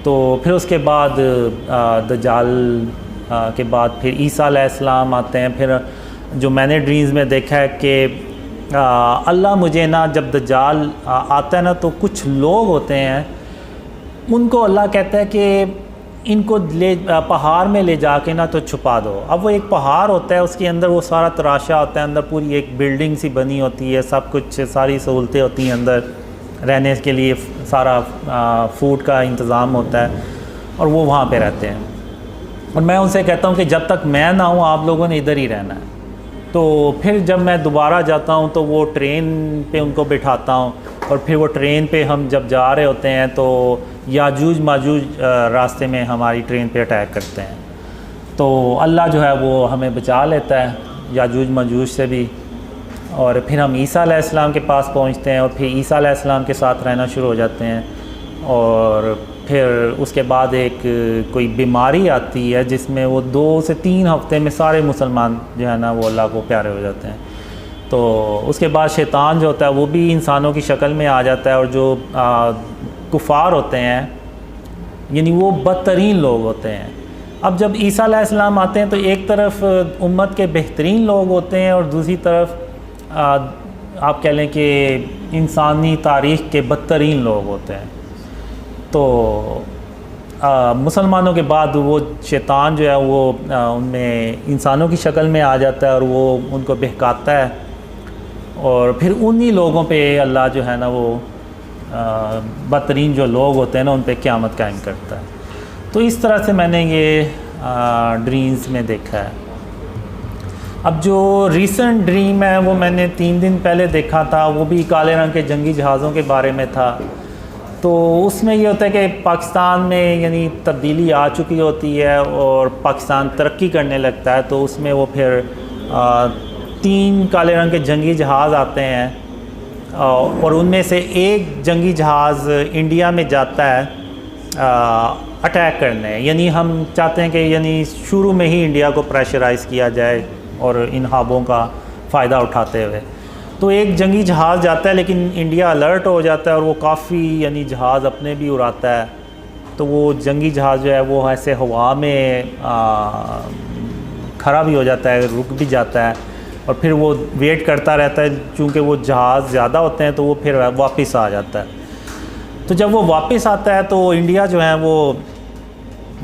तो फिर उसके बाद दज्जाल के बाद फिर ईसा अलैहिस्सलाम आते हैं। फिर जो मैंने ड्रीम्स में देखा है कि अल्लाह मुझे ना जब दज्जाल आता है ना तो कुछ लोग होते हैं, उनको अल्लाह कहता है कि इनको ले पहाड़ में ले जाके ना तो छुपा दो। अब वो एक पहाड़ होता है, उसके अंदर वो सारा तराशा होता है, अंदर पूरी एक बिल्डिंग सी बनी होती है, सब कुछ सारी सहूलतें होती हैं, अंदर रहने के लिए सारा फूड का इंतज़ाम होता है और वो वहाँ पे रहते हैं। और मैं उनसे कहता हूँ कि जब तक मैं ना हूँ आप लोगों ने इधर ही रहना है। तो फिर जब मैं दोबारा जाता हूँ तो वो ट्रेन पे उनको बिठाता हूँ और फिर वो ट्रेन पे हम जब जा रहे होते हैं तो याजूज माजूज रास्ते में हमारी ट्रेन पे अटैक करते हैं। तो अल्लाह जो है वो हमें बचा लेता है याजूज माजूज से भी। और फिर हम ईसा अलैहिस्सलाम के पास पहुँचते हैं और फिर ईसा अलैहिस्सलाम के साथ रहना शुरू हो जाते हैं। और फिर उसके बाद एक कोई बीमारी आती है जिसमें वो 2 से 3 हफ्ते में सारे मुसलमान जो है ना वो अल्लाह को प्यारे हो जाते हैं। तो उसके बाद शैतान जो होता है वो भी इंसानों की शक्ल में आ जाता है और जो कुफ़ार होते हैं यानी वो बदतरीन लोग होते हैं। अब जब ईसा अलैहिस्सलाम आते हैं तो एक तरफ उम्मत के बेहतरीन लोग होते हैं और दूसरी तरफ आप कह लें कि इंसानी तारीख़ के बदतरीन लोग होते हैं। तो मुसलमानों के बाद वो शैतान जो है वो उनमें इंसानों की शक्ल में आ जाता है और वो उनको बहकाता है और फिर उन्हीं लोगों पे अल्लाह जो है ना वो बदतरीन जो लोग होते हैं ना उन पे क़यामत कायम करता है। तो इस तरह से मैंने ये ड्रीम्स में देखा है। अब जो रीसेंट ड्रीम है वो मैंने 3 दिन पहले देखा था, वो भी काले रंग के जंगी जहाज़ों के बारे में था। तो उसमें ये होता है कि पाकिस्तान में यानी तब्दीली आ चुकी होती है और पाकिस्तान तरक्की करने लगता है। तो उसमें वो फिर 3 काले रंग के जंगी जहाज़ आते हैं और उनमें से एक जंगी जहाज़ इंडिया में जाता है अटैक करने। यानी हम चाहते हैं कि यानी शुरू में ही इंडिया को प्रेशराइज़ किया जाए और इन ख्वाबों का फ़ायदा उठाते हुए। तो एक जंगी जहाज़ जाता है लेकिन इंडिया अलर्ट हो जाता है और वो काफ़ी यानी जहाज़ अपने भी उड़ाता है। तो वो जंगी जहाज़ जो है वो ऐसे हवा में खड़ा भी हो जाता है, रुक भी जाता है और फिर वो वेट करता रहता है। चूँकि वो जहाज़ ज़्यादा होते हैं तो वो फिर वापस आ जाता है। तो जब वो वापस आता है तो इंडिया जो है वो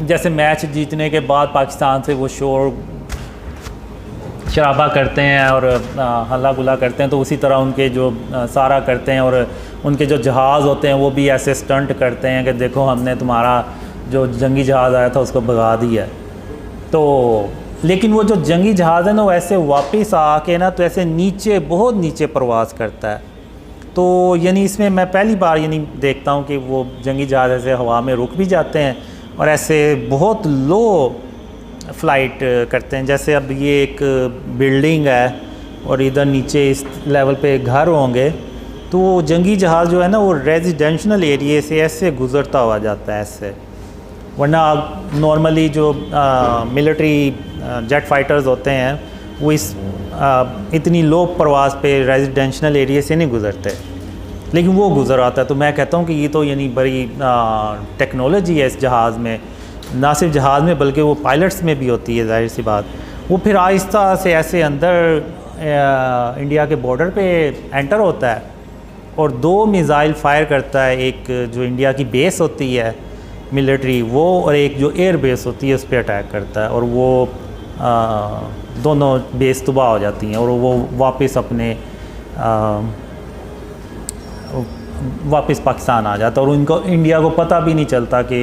जैसे मैच जीतने के बाद पाकिस्तान से वो शोर शराबा करते हैं और हल्ला गुल्ला करते हैं, तो उसी तरह उनके जो सारा करते हैं और उनके जो जहाज़ होते हैं वो भी ऐसे स्टंट करते हैं कि देखो हमने तुम्हारा जो जंगी जहाज़ आया था उसको भगा दिया। तो लेकिन वो जो जंगी जहाज़ है ना वो ऐसे वापस आके ना तो ऐसे नीचे बहुत नीचे परवाज़ करता है। तो यानी इसमें मैं पहली बार यानी देखता हूँ कि वो जंगी जहाज़ ऐसे हवा में रुक भी जाते हैं और ऐसे बहुत लो फ्लाइट करते हैं। जैसे अब ये एक बिल्डिंग है और इधर नीचे इस लेवल पे घर होंगे, तो वो जंगी जहाज़ जो है ना वो रेजिडेंशल एरिया से ऐसे गुज़रता हुआ जाता है ऐसे। वरना नॉर्मली जो मिलिट्री जेट फाइटर्स होते हैं वो इस इतनी लो परवाज़ पे रेजिडेंशल एरिया से नहीं गुज़रते, लेकिन वो गुज़र आता है। तो मैं कहता हूँ कि ये तो यानी बड़ी टेक्नोलॉजी है इस जहाज़ में, ना सिर्फ जहाज़ में बल्कि वो पायलट्स में भी होती है, जाहिर सी बात। वो फिर आहिस्ता से ऐसे अंदर इंडिया के बॉर्डर पे एंटर होता है और 2 मिज़ाइल फायर करता है, एक जो इंडिया की बेस होती है मिलिट्री वो, और एक जो एयर बेस होती है उस पर अटैक करता है, और वो दोनों बेस तबाह हो जाती हैं और वो वापस अपने वापस पाकिस्तान आ जाता है और उनको इंडिया को पता भी नहीं चलता कि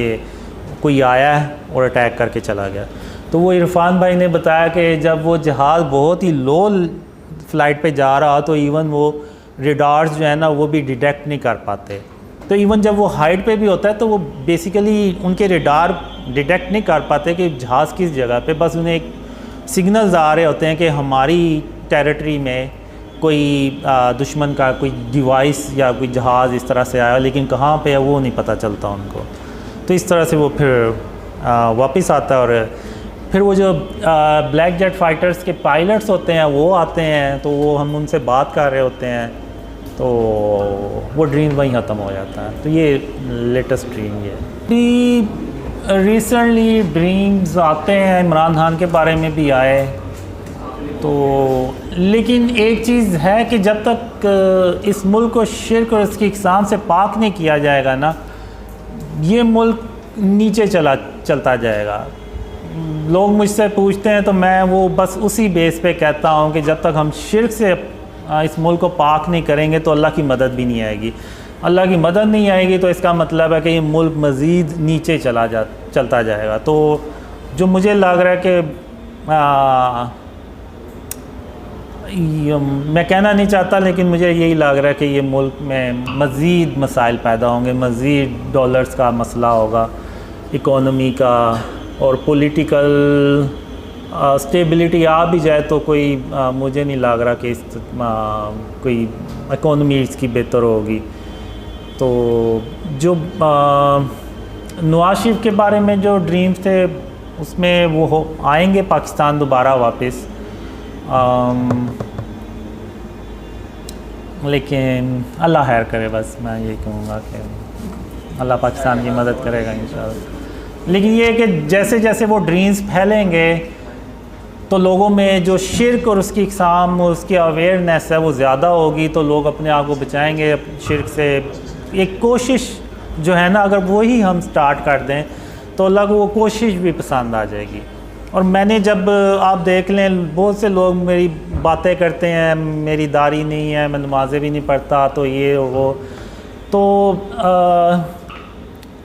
कोई आया है और अटैक करके चला गया। तो वो इरफान भाई ने बताया कि जब वो जहाज़ बहुत ही लो फ्लाइट पे जा रहा तो इवन वो रेडार्स जो है ना वो भी डिटेक्ट नहीं कर पाते। तो इवन जब वो हाइट पे भी होता है तो वो बेसिकली उनके रेडार डिटेक्ट नहीं कर पाते कि जहाज़ किस जगह पे, बस उन्हें एक सिग्नल्स आ रहे होते हैं कि हमारी टेरिटरी में कोई दुश्मन का कोई डिवाइस या कोई जहाज़ इस तरह से आया, लेकिन कहाँ पे है वो नहीं पता चलता उनको। तो इस तरह से वो फिर वापस आता है और फिर वो जो ब्लैक जेट फाइटर्स के पायलट्स होते हैं वो आते हैं, तो वो हम उनसे बात कर रहे होते हैं, तो वो ड्रीम वहीं ख़त्म हो जाता है। तो ये लेटेस्ट ड्रीम ये रिसेंटली ड्रीम्स आते हैं, इमरान खान के बारे में भी आए। तो लेकिन एक चीज़ है कि जब तक इस मुल्क को शिर्क और इसकी इक़साम से पाक नहीं किया जाएगा ना, ये मुल्क नीचे चलता जाएगा। लोग मुझसे पूछते हैं तो मैं वो बस उसी बेस पे कहता हूँ कि जब तक हम शिर्क से इस मुल्क को पाक नहीं करेंगे तो अल्लाह की मदद भी नहीं आएगी। अल्लाह की मदद नहीं आएगी तो इसका मतलब है कि ये मुल्क मज़ीद नीचे चलता जाएगा। तो जो मुझे लग रहा है कि मैं कहना नहीं चाहता, लेकिन मुझे यही लग रहा है कि ये मुल्क में मज़ीद मसाइल पैदा होंगे, मज़ीद डॉलर्स का मसला होगा, इकोनॉमी का और पॉलिटिकल स्टेबिलिटी आ भी जाए तो कोई मुझे नहीं लग रहा कि कोई इकोनॉमी इसकी बेहतर होगी। तो जो नवाज शरीफ के बारे में जो ड्रीम्स थे उसमें वो आएंगे पाकिस्तान दोबारा वापस, लेकिन अल्लाह खैर करे, बस मैं यही कहूँगा कि अल्लाह पाकिस्तान की मदद करेगा इंशाअल्लाह। लेकिन ये है कि जैसे जैसे वो ड्रीम्स फैलेंगे तो लोगों में जो शिर्क और उसकी इक़साम और उसकी अवेयरनेस है वो ज़्यादा होगी, तो लोग अपने आप को बचाएंगे शिर्क से। एक कोशिश जो है ना, अगर वही हम स्टार्ट कर दें तो अल्लाह को वो कोशिश भी पसंद आ जाएगी। और मैंने जब आप देख लें बहुत से लोग मेरी बातें करते हैं, मेरी दाढ़ी नहीं है, मैं नमाज़ें भी नहीं पढ़ता, तो ये वो, तो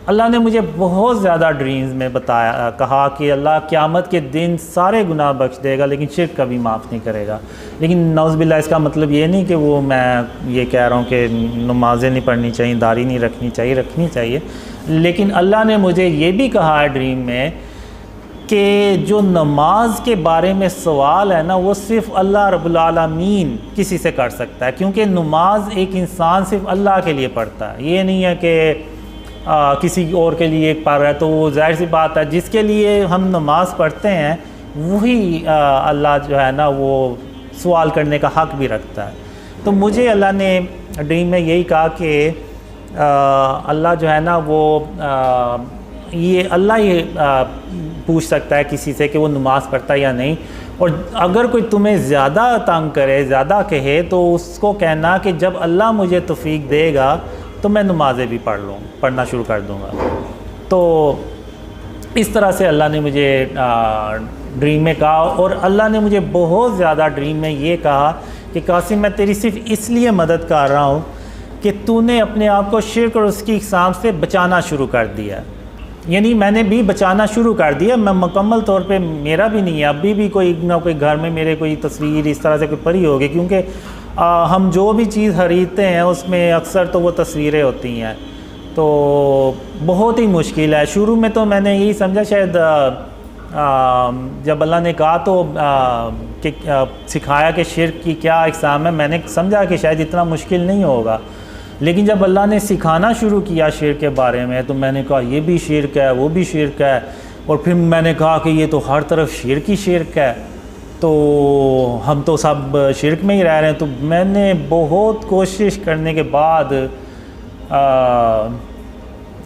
अल्लाह ने मुझे बहुत ज़्यादा ड्रीम्स में बताया, कहा कि अल्लाह क़यामत के दिन सारे गुनाह बख्श देगा लेकिन शिर्क कभी माफ़ नहीं करेगा। लेकिन नौज़बिल्लाह इसका मतलब ये नहीं कि वो मैं ये कह रहा हूँ कि नमाज़ें नहीं पढ़नी चाहिए, दाढ़ी नहीं रखनी चाहिए, रखनी चाहिए। लेकिन अल्लाह ने मुझे ये भी कहा है ड्रीम में कि जो नमाज के बारे में सवाल है ना वो सिर्फ़ अल्लाह रब्बुल आलमीन किसी से कर सकता है, क्योंकि नमाज एक इंसान सिर्फ़ अल्लाह के लिए पढ़ता है। ये नहीं है कि किसी और के लिए पढ़ रहा है, तो वो जाहिर सी बात है जिसके लिए हम नमाज़ पढ़ते हैं वही अल्लाह जो है ना वो सवाल करने का हक़ भी रखता है। तो मुझे अल्लाह ने ड्रीम में यही कहा कि अल्लाह जो है ना वो ये अल्लाह ये पूछ सकता है किसी से कि वो नमाज़ पढ़ता है या नहीं, और अगर कोई तुम्हें ज़्यादा तंग करे, ज़्यादा कहे, तो उसको कहना कि जब अल्लाह मुझे तौफ़ीक देगा तो मैं नमाज़ें भी पढ़ना शुरू कर दूँगा। तो इस तरह से अल्लाह ने मुझे ड्रीम में कहा, और अल्लाह ने मुझे बहुत ज़्यादा ड्रीम में ये कहा कि कासिम मैं तेरी सिर्फ़ इसलिए मदद कर रहा हूँ कि तूने अपने आप को शिर्क और उसकी इक़साम से बचाना शुरू कर दिया। यानी मैंने भी बचाना शुरू कर दिया। मैं मुकम्मल तौर पे मेरा भी नहीं है, अभी भी कोई ना कोई घर में मेरे कोई तस्वीर इस तरह से कोई पड़ी होगी, क्योंकि हम जो भी चीज़ खरीदते हैं उसमें अक्सर तो वो तस्वीरें होती हैं। तो बहुत ही मुश्किल है। शुरू में तो मैंने यही समझा शायद जब अल्लाह ने कहा तो कि सिखाया कि शिर्क की क्या इक़साम है, मैंने समझा कि शायद इतना मुश्किल नहीं होगा। लेकिन जब अल्लाह ने सिखाना शुरू किया शिर्क के बारे में तो मैंने कहा ये भी शिर्क है, वो भी शिर्क है, और फिर मैंने कहा कि ये तो हर तरफ शिर्क ही शिर्क है, तो हम तो सब शिर्क में ही रह रहे हैं। तो मैंने बहुत कोशिश करने के बाद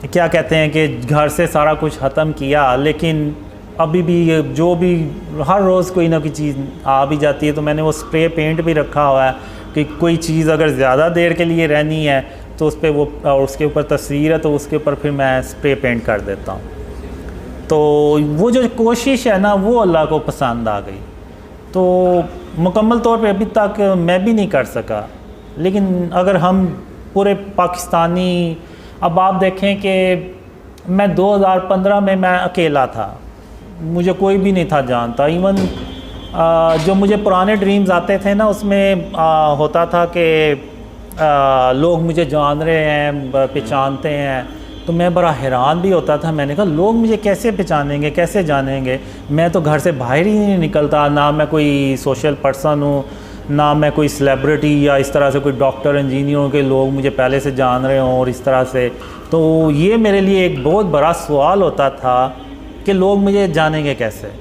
क्या कहते हैं कि घर से सारा कुछ ख़त्म किया, लेकिन अभी भी जो भी हर रोज़ कोई ना कोई चीज़ आ भी जाती है। तो मैंने वो स्प्रे पेंट भी रखा हुआ है कि कोई चीज़ अगर ज़्यादा देर के लिए रहनी है तो उस पर वो, और उसके ऊपर तस्वीर है तो उसके ऊपर फिर मैं स्प्रे पेंट कर देता हूँ। तो वो जो कोशिश है ना वो अल्लाह को पसंद आ गई। तो मुकम्मल तौर पे अभी तक मैं भी नहीं कर सका, लेकिन अगर हम पूरे पाकिस्तानी, अब आप देखें कि मैं 2015 में मैं अकेला था, मुझे कोई भी नहीं था जानता। इवन जो मुझे पुराने ड्रीम्स आते थे ना उसमें होता था कि लोग मुझे जान रहे हैं, पहचानते हैं, तो मैं बड़ा हैरान भी होता था। मैंने कहा लोग मुझे कैसे पहचानेंगे, कैसे जानेंगे, मैं तो घर से बाहर ही नहीं निकलता, ना मैं कोई सोशल पर्सन हूँ, ना मैं कोई सेलिब्रिटी या इस तरह से कोई डॉक्टर इंजीनियर के लोग मुझे पहले से जान रहे हों और इस तरह से। तो ये मेरे लिए एक बहुत बड़ा सवाल होता था कि लोग मुझे जानेंगे कैसे।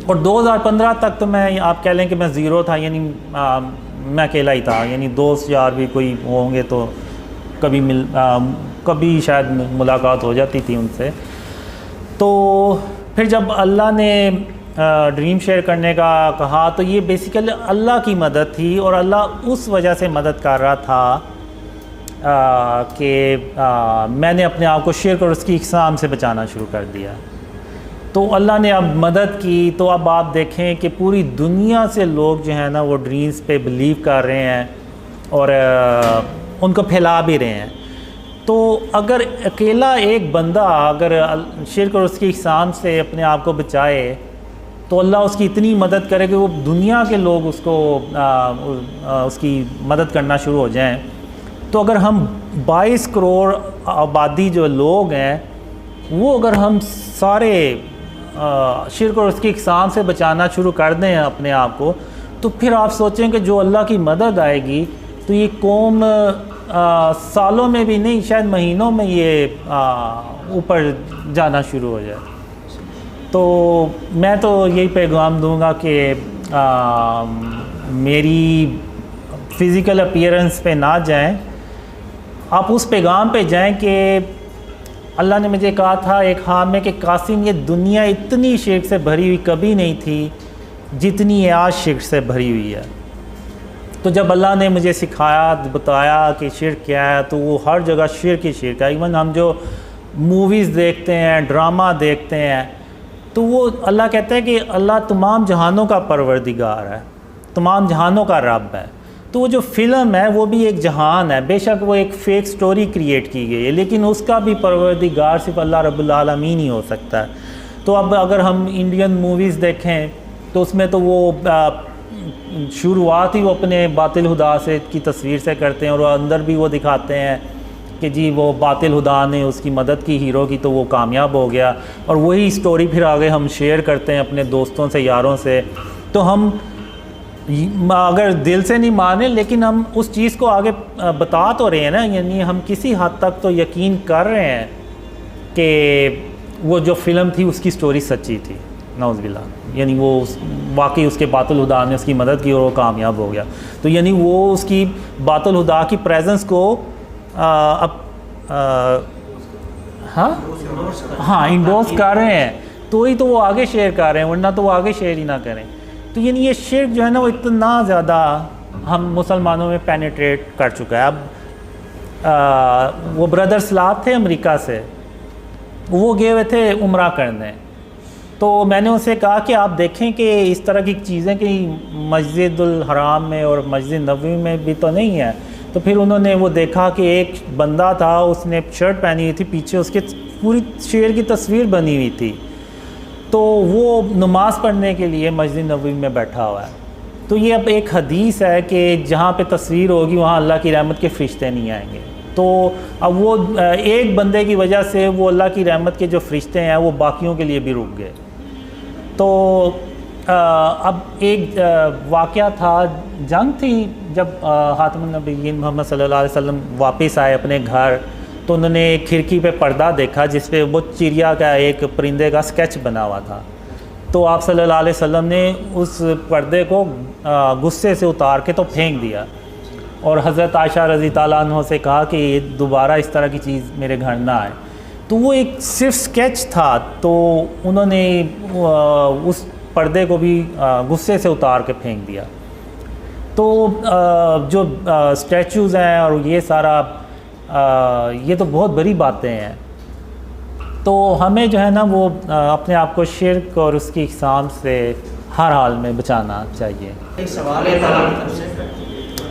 और 2015 तक तो मैं, आप कह लें कि मैं ज़ीरो था, यानी मैं अकेला ही था, यानी दोस्त यार भी कोई होंगे तो कभी शायद मुलाकात हो जाती थी उनसे। तो फिर जब अल्लाह ने ड्रीम शेयर करने का कहा तो ये बेसिकली अल्लाह की मदद थी, और अल्लाह उस वजह से मदद कर रहा था कि मैंने अपने आप को शिर्क और उसकी इक़साम से बचाना शुरू कर दिया। तो अल्लाह ने अब मदद की, तो अब आप देखें कि पूरी दुनिया से लोग जो हैं ना वो ड्रीम्स पे बिलीव कर रहे हैं और उनको फैला भी रहे हैं। तो अगर अकेला एक बंदा अगर शिर्क और उसकी इक़साम से अपने आप को बचाए तो अल्लाह उसकी इतनी मदद करे कि वो दुनिया के लोग उसको उसकी मदद करना शुरू हो जाएं। तो अगर हम 22 करोड़ आबादी जो लोग हैं वो अगर हम सारे शिर्क और उसकी इक़साम से बचाना शुरू कर दें अपने आप को, तो फिर आप सोचें कि जो अल्लाह की मदद आएगी तो ये कौम सालों में भी नहीं, शायद महीनों में ये ऊपर जाना शुरू हो जाए। तो मैं तो यही पैगाम दूंगा कि मेरी फ़िज़िकल अपीयरेंस पे ना जाएं, आप उस पैगाम पे जाएं कि अल्लाह ने मुझे कहा था एक ख्वाब में कि कासिम ये दुनिया इतनी शिर्क से भरी हुई कभी नहीं थी जितनी ये आज शिर्क से भरी हुई है। तो जब अल्लाह ने मुझे सिखाया, बताया कि शिर्क क्या है, तो वो हर जगह शिर्क ही शिर्क है। इवन हम जो मूवीज़ देखते हैं, ड्रामा देखते हैं, तो वो अल्लाह कहता है कि अल्लाह तमाम जहानों का परवरदिगार है, तमाम जहानों का रब है। तो वो जो फ़िल्म है वो भी एक जहान है, बेशक वो एक फ़ेक स्टोरी क्रिएट की गई है, लेकिन उसका भी परवरदिगार सिर्फ अल्लाह रब्बुल आलमीन ही हो सकता है। तो अब अगर हम इंडियन मूवीज़ देखें तो उसमें तो वो शुरुआत ही वो अपने बातिल हुदा से की तस्वीर से करते हैं, और अंदर भी वो दिखाते हैं कि जी वो बातिल हुदा ने उसकी मदद की हीरो की तो वो कामयाब हो गया, और वही स्टोरी फिर आगे हम शेयर करते हैं अपने दोस्तों से, यारों से। तो हम अगर दिल से नहीं माने लेकिन हम उस चीज़ को आगे बता तो रहे हैं ना, यानी हम किसी हद तक तो यकीन कर रहे हैं कि वो जो फ़िल्म थी उसकी स्टोरी सच्ची थी, नौज़बिल्ला, यानी वो वाकई उसके बातिल हुदा ने उसकी मदद की और वो कामयाब हो गया। तो यानी वो उसकी बातिल हुदा की प्रेजेंस को हाँ इंडोर्स कर रहे हैं, तो ही तो वो आगे शेयर कर रहे हैं, वरना तो वो आगे शेयर ही ना करें। तो यानी ये शिर्क जो है ना वो इतना ज़्यादा हम मुसलमानों में पेनिट्रेट कर चुका है। अब वो ब्रदर सलाद थे अमेरिका से, वो गए हुए थे उम्रा करने, तो मैंने उनसे कहा कि आप देखें कि इस तरह की चीज़ें कि मस्जिदुल हराम में और मस्जिद नबवी में भी तो नहीं है। तो फिर उन्होंने वो देखा कि एक बंदा था, उसने शर्ट पहनी हुई थी, पीछे उसके पूरी शेर की तस्वीर बनी हुई थी। तो वो नमाज़ पढ़ने के लिए मस्जिद नबवी में बैठा हुआ है। तो ये अब एक हदीस है कि जहाँ पे तस्वीर होगी वहाँ अल्लाह की रहमत के फ़रिश्ते नहीं आएंगे। तो अब वो एक बंदे की वजह से वो अल्लाह की रहमत के जो फ़रिश्ते हैं वो बाकियों के लिए भी रुक गए। तो अब एक वाक़या था, जंग थी, जब ख़ातमुन नबिय्यीन मोहम्मद सल्लल्लाहु अलैहि वसल्लम वापस आए अपने घर, तो उन्होंने खिड़की पे पर्दा देखा जिस पे वो चिड़िया का एक परिंदे का स्केच बना हुआ था। तो आप सल्लल्लाहु अलैहि वसल्लम ने उस पर्दे को गुस्से से उतार के तो फेंक दिया और हज़रत आयशा रज़ी ताला अन्हा से कहा कि दोबारा इस तरह की चीज़ मेरे घर ना आए। तो वो एक सिर्फ स्केच था, तो उन्होंने उस पर्दे को भी गुस्से से उतार के फेंक दिया। तो जो स्टैचूज़ हैं और ये सारा ये तो बहुत बड़ी बातें हैं। तो हमें जो है ना वो अपने आप को शिर्क और उसकी इक़साम से हर हाल में बचाना चाहिए। एक सवाल है तरफ से,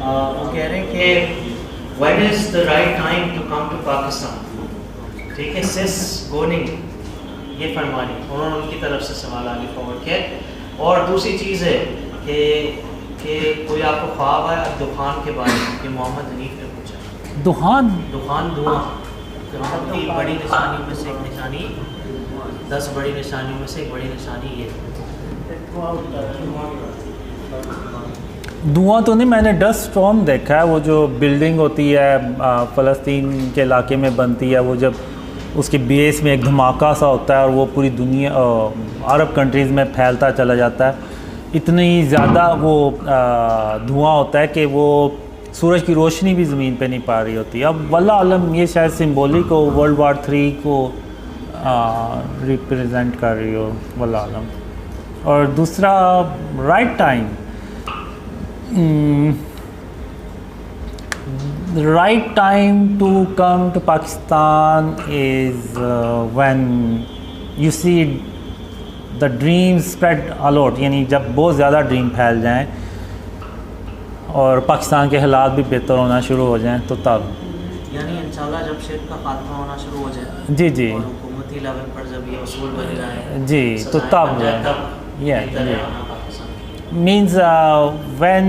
वो कह रहे हैं कि when is the right time to come to Pakistan. ठीक है, सिस गोनिंग ये फरमानी, उन्होंने उनकी तरफ से सवाल आगे फॉरवर्ड किया। और दूसरी चीज़ है कि कोई आपको ख्वाब है दुकान के बारे में कि मोहम्मद हनीफ ने पूछा दुहान दुकान धुआं की बड़ी निशानी में से एक निशानी, 10 बड़ी निशानियों में से एक बड़ी निशानी ये धुआं तो नहीं, मैंने डस्ट स्टॉर्म देखा है। वो जो बिल्डिंग होती है फ़लस्तीन के इलाके में बनती है, वो जब उसके बेस में एक धमाका सा होता है और वो पूरी दुनिया अरब कंट्रीज़ में फैलता चला जाता है। इतनी ज़्यादा वो धुआं होता है कि वो सूरज की रोशनी भी ज़मीन पे नहीं पा रही होती। अब वल्लाह आलम ये शायद सिंबॉलिक हो, वर्ल्ड वार 3 को रिप्रेजेंट कर रही हो, वल्लाह आलम। और दूसरा right time, the right time to come to Pakistan is when you see the dreams spread a lot, यानी जब बहुत ज़्यादा ड्रीम फैल जाएं और पाकिस्तान के हालात भी बेहतर होना शुरू हो जाएं, तो तब यानी इंशाल्लाह जब शिर्क का खात्मा होना शुरू हो जाए, जी जी, और हुकूमती लेवल पर जब ये उसूल बन जाए जी, तो तब means when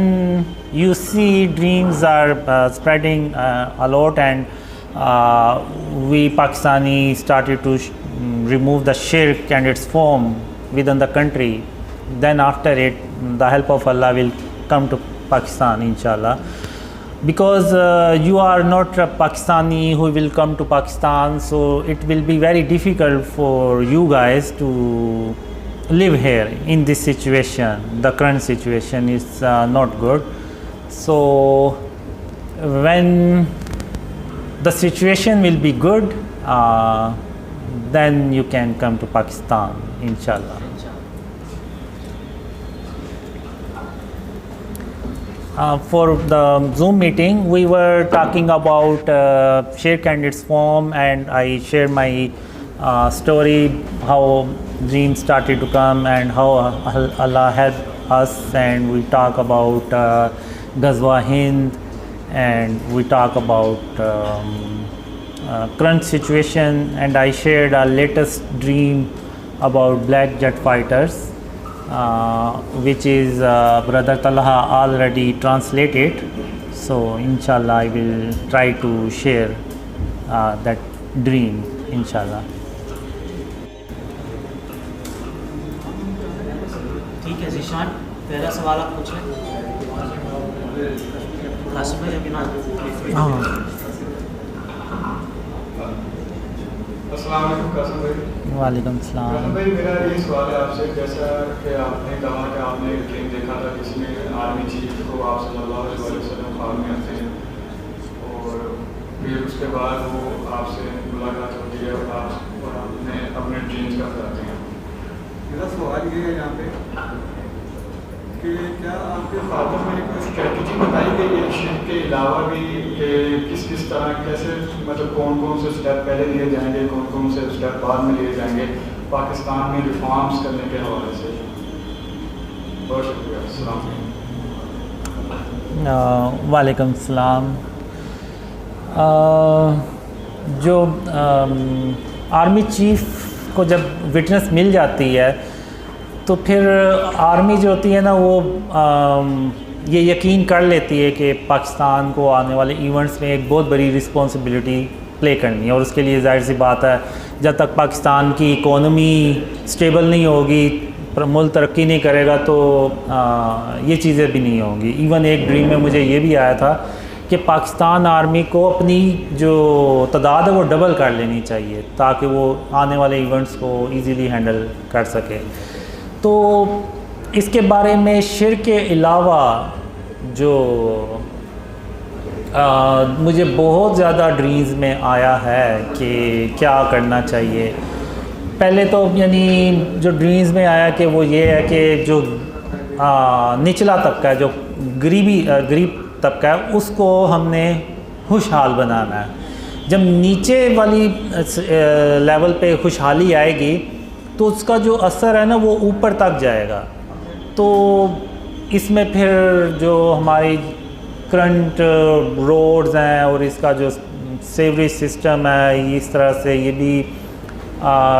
you see dreams are spreading a lot and we Pakistani started to remove the shirk and its form within the country, then after it the help of Allah will come to Pakistan inshallah, because you are not a Pakistani who will come to Pakistan, so it will be very difficult for you guys to live here in this situation. The current situation is not good. So when the situation will be good, then you can come to Pakistan inshallah. For the Zoom meeting, we were talking about shirk and its form, and I shared my story, how dreams started to come and how Allah helped us, and we talk about Ghazwa Hind, and we talk about current situation, and I shared our latest dream about black jet fighters, which is Brother Talha already translated. So inshallah I will try to share that dream inshallah. ठीक है ज़ीशान, पहला सवाल आप पूछ लें। कासिम भाई अभी ना। अस्सलाम वालेकुम कासिम भाई। वालेकुम सलाम। कासिम भाई, मेरा ये सवाल है आपसे, जैसा कि आपने कहा कि आपने ड्रीम देखा था जिसमें आर्मी चीफ को आप सल्लल्लाहु अलैहि वसल्लम ख्वाब में आते हैं और फिर उसके बाद वो आपसे मुलाकात होती है और आपने अपने ड्रीम्स का बताते हैं। मेरा सवाल ये है यहाँ पे कि क्या आपके फादर में कोई स्ट्रेटजी बताई गई है शिर्क के अलावा भी कि किस तरह कैसे, मतलब कौन कौन से स्टेप पहले लिए जाएंगे, कौन कौन से स्टेप बाद में लिए जाएंगे पाकिस्तान में रिफॉर्म्स करने के हवाले से? बहुत शुक्रिया। अस्सलाम वालेकुम। वालेकुम सलाम। जो आर्मी चीफ को जब विटनेस मिल जाती है तो फिर आर्मी जो होती है ना वो ये यकीन कर लेती है कि पाकिस्तान को आने वाले इवेंट्स में एक बहुत बड़ी रिस्पॉन्सिबिलिटी प्ले करनी है, और उसके लिए जाहिर सी बात है जब तक पाकिस्तान की इकोनॉमी स्टेबल नहीं होगी, मुल्क तरक्की नहीं करेगा तो ये चीज़ें भी नहीं होंगी। इवन एक ड्रीम में मुझे ये भी आया था कि पाकिस्तान आर्मी को अपनी जो तादाद है वो डबल कर लेनी चाहिए ताकि वो आने वाले इवेंट्स को इजीली हैंडल कर सके। तो इसके बारे में शिर्क के अलावा जो मुझे बहुत ज़्यादा ड्रीम्स में आया है कि क्या करना चाहिए। पहले तो यानी जो ड्रीम्स में आया कि वो ये है कि जो निचला तबका है, जो गरीब तबका है, उसको हमने खुशहाल बनाना है। जब नीचे वाली लेवल पे खुशहाली आएगी तो उसका जो असर है ना वो ऊपर तक जाएगा। तो इसमें फिर जो हमारी करंट रोड्स हैं और इसका जो सेवरेज सिस्टम है, इस तरह से ये भी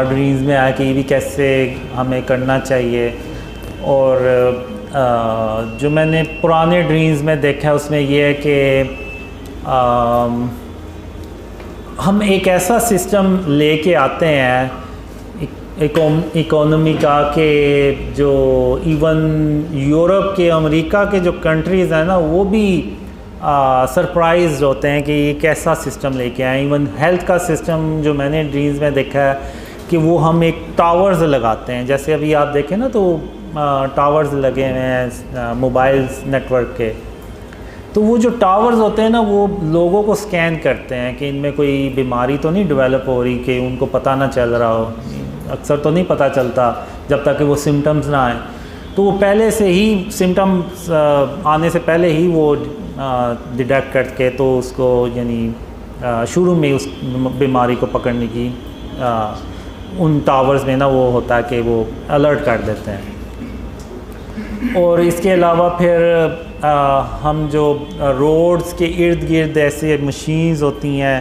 ड्रीम्स में आया कि ये भी कैसे हमें करना चाहिए। और जो मैंने पुराने ड्रीम्स में देखा है उसमें ये है कि हम एक ऐसा सिस्टम लेके आते हैं इकोनॉमी का कि जो इवन यूरोप के, अमेरिका के जो कंट्रीज़ हैं ना वो भी सरप्राइज होते हैं कि ये कैसा सिस्टम लेके आए। इवन हेल्थ का सिस्टम जो मैंने ड्रीम्स में देखा है कि वो हम एक टावर्स लगाते हैं, जैसे अभी आप देखें ना तो टावर्स लगे हुए हैं मोबाइल्स नेटवर्क के, तो वो जो टावर्स होते हैं ना वो लोगों को स्कैन करते हैं कि इनमें कोई बीमारी तो नहीं डेवलप हो रही कि उनको पता ना चल रहा हो। अक्सर तो नहीं पता चलता जब तक कि वो सिम्टम्स ना आए, तो वो पहले से ही सिम्टम्स आने से पहले ही वो डिटेक्ट करके तो उसको यानी शुरू में उस बीमारी को पकड़ने की उन टावर्स में ना वो होता है कि वो अलर्ट कर देते हैं। और इसके अलावा फिर हम जो रोड्स के इर्द गिर्द ऐसे मशीन्स होती हैं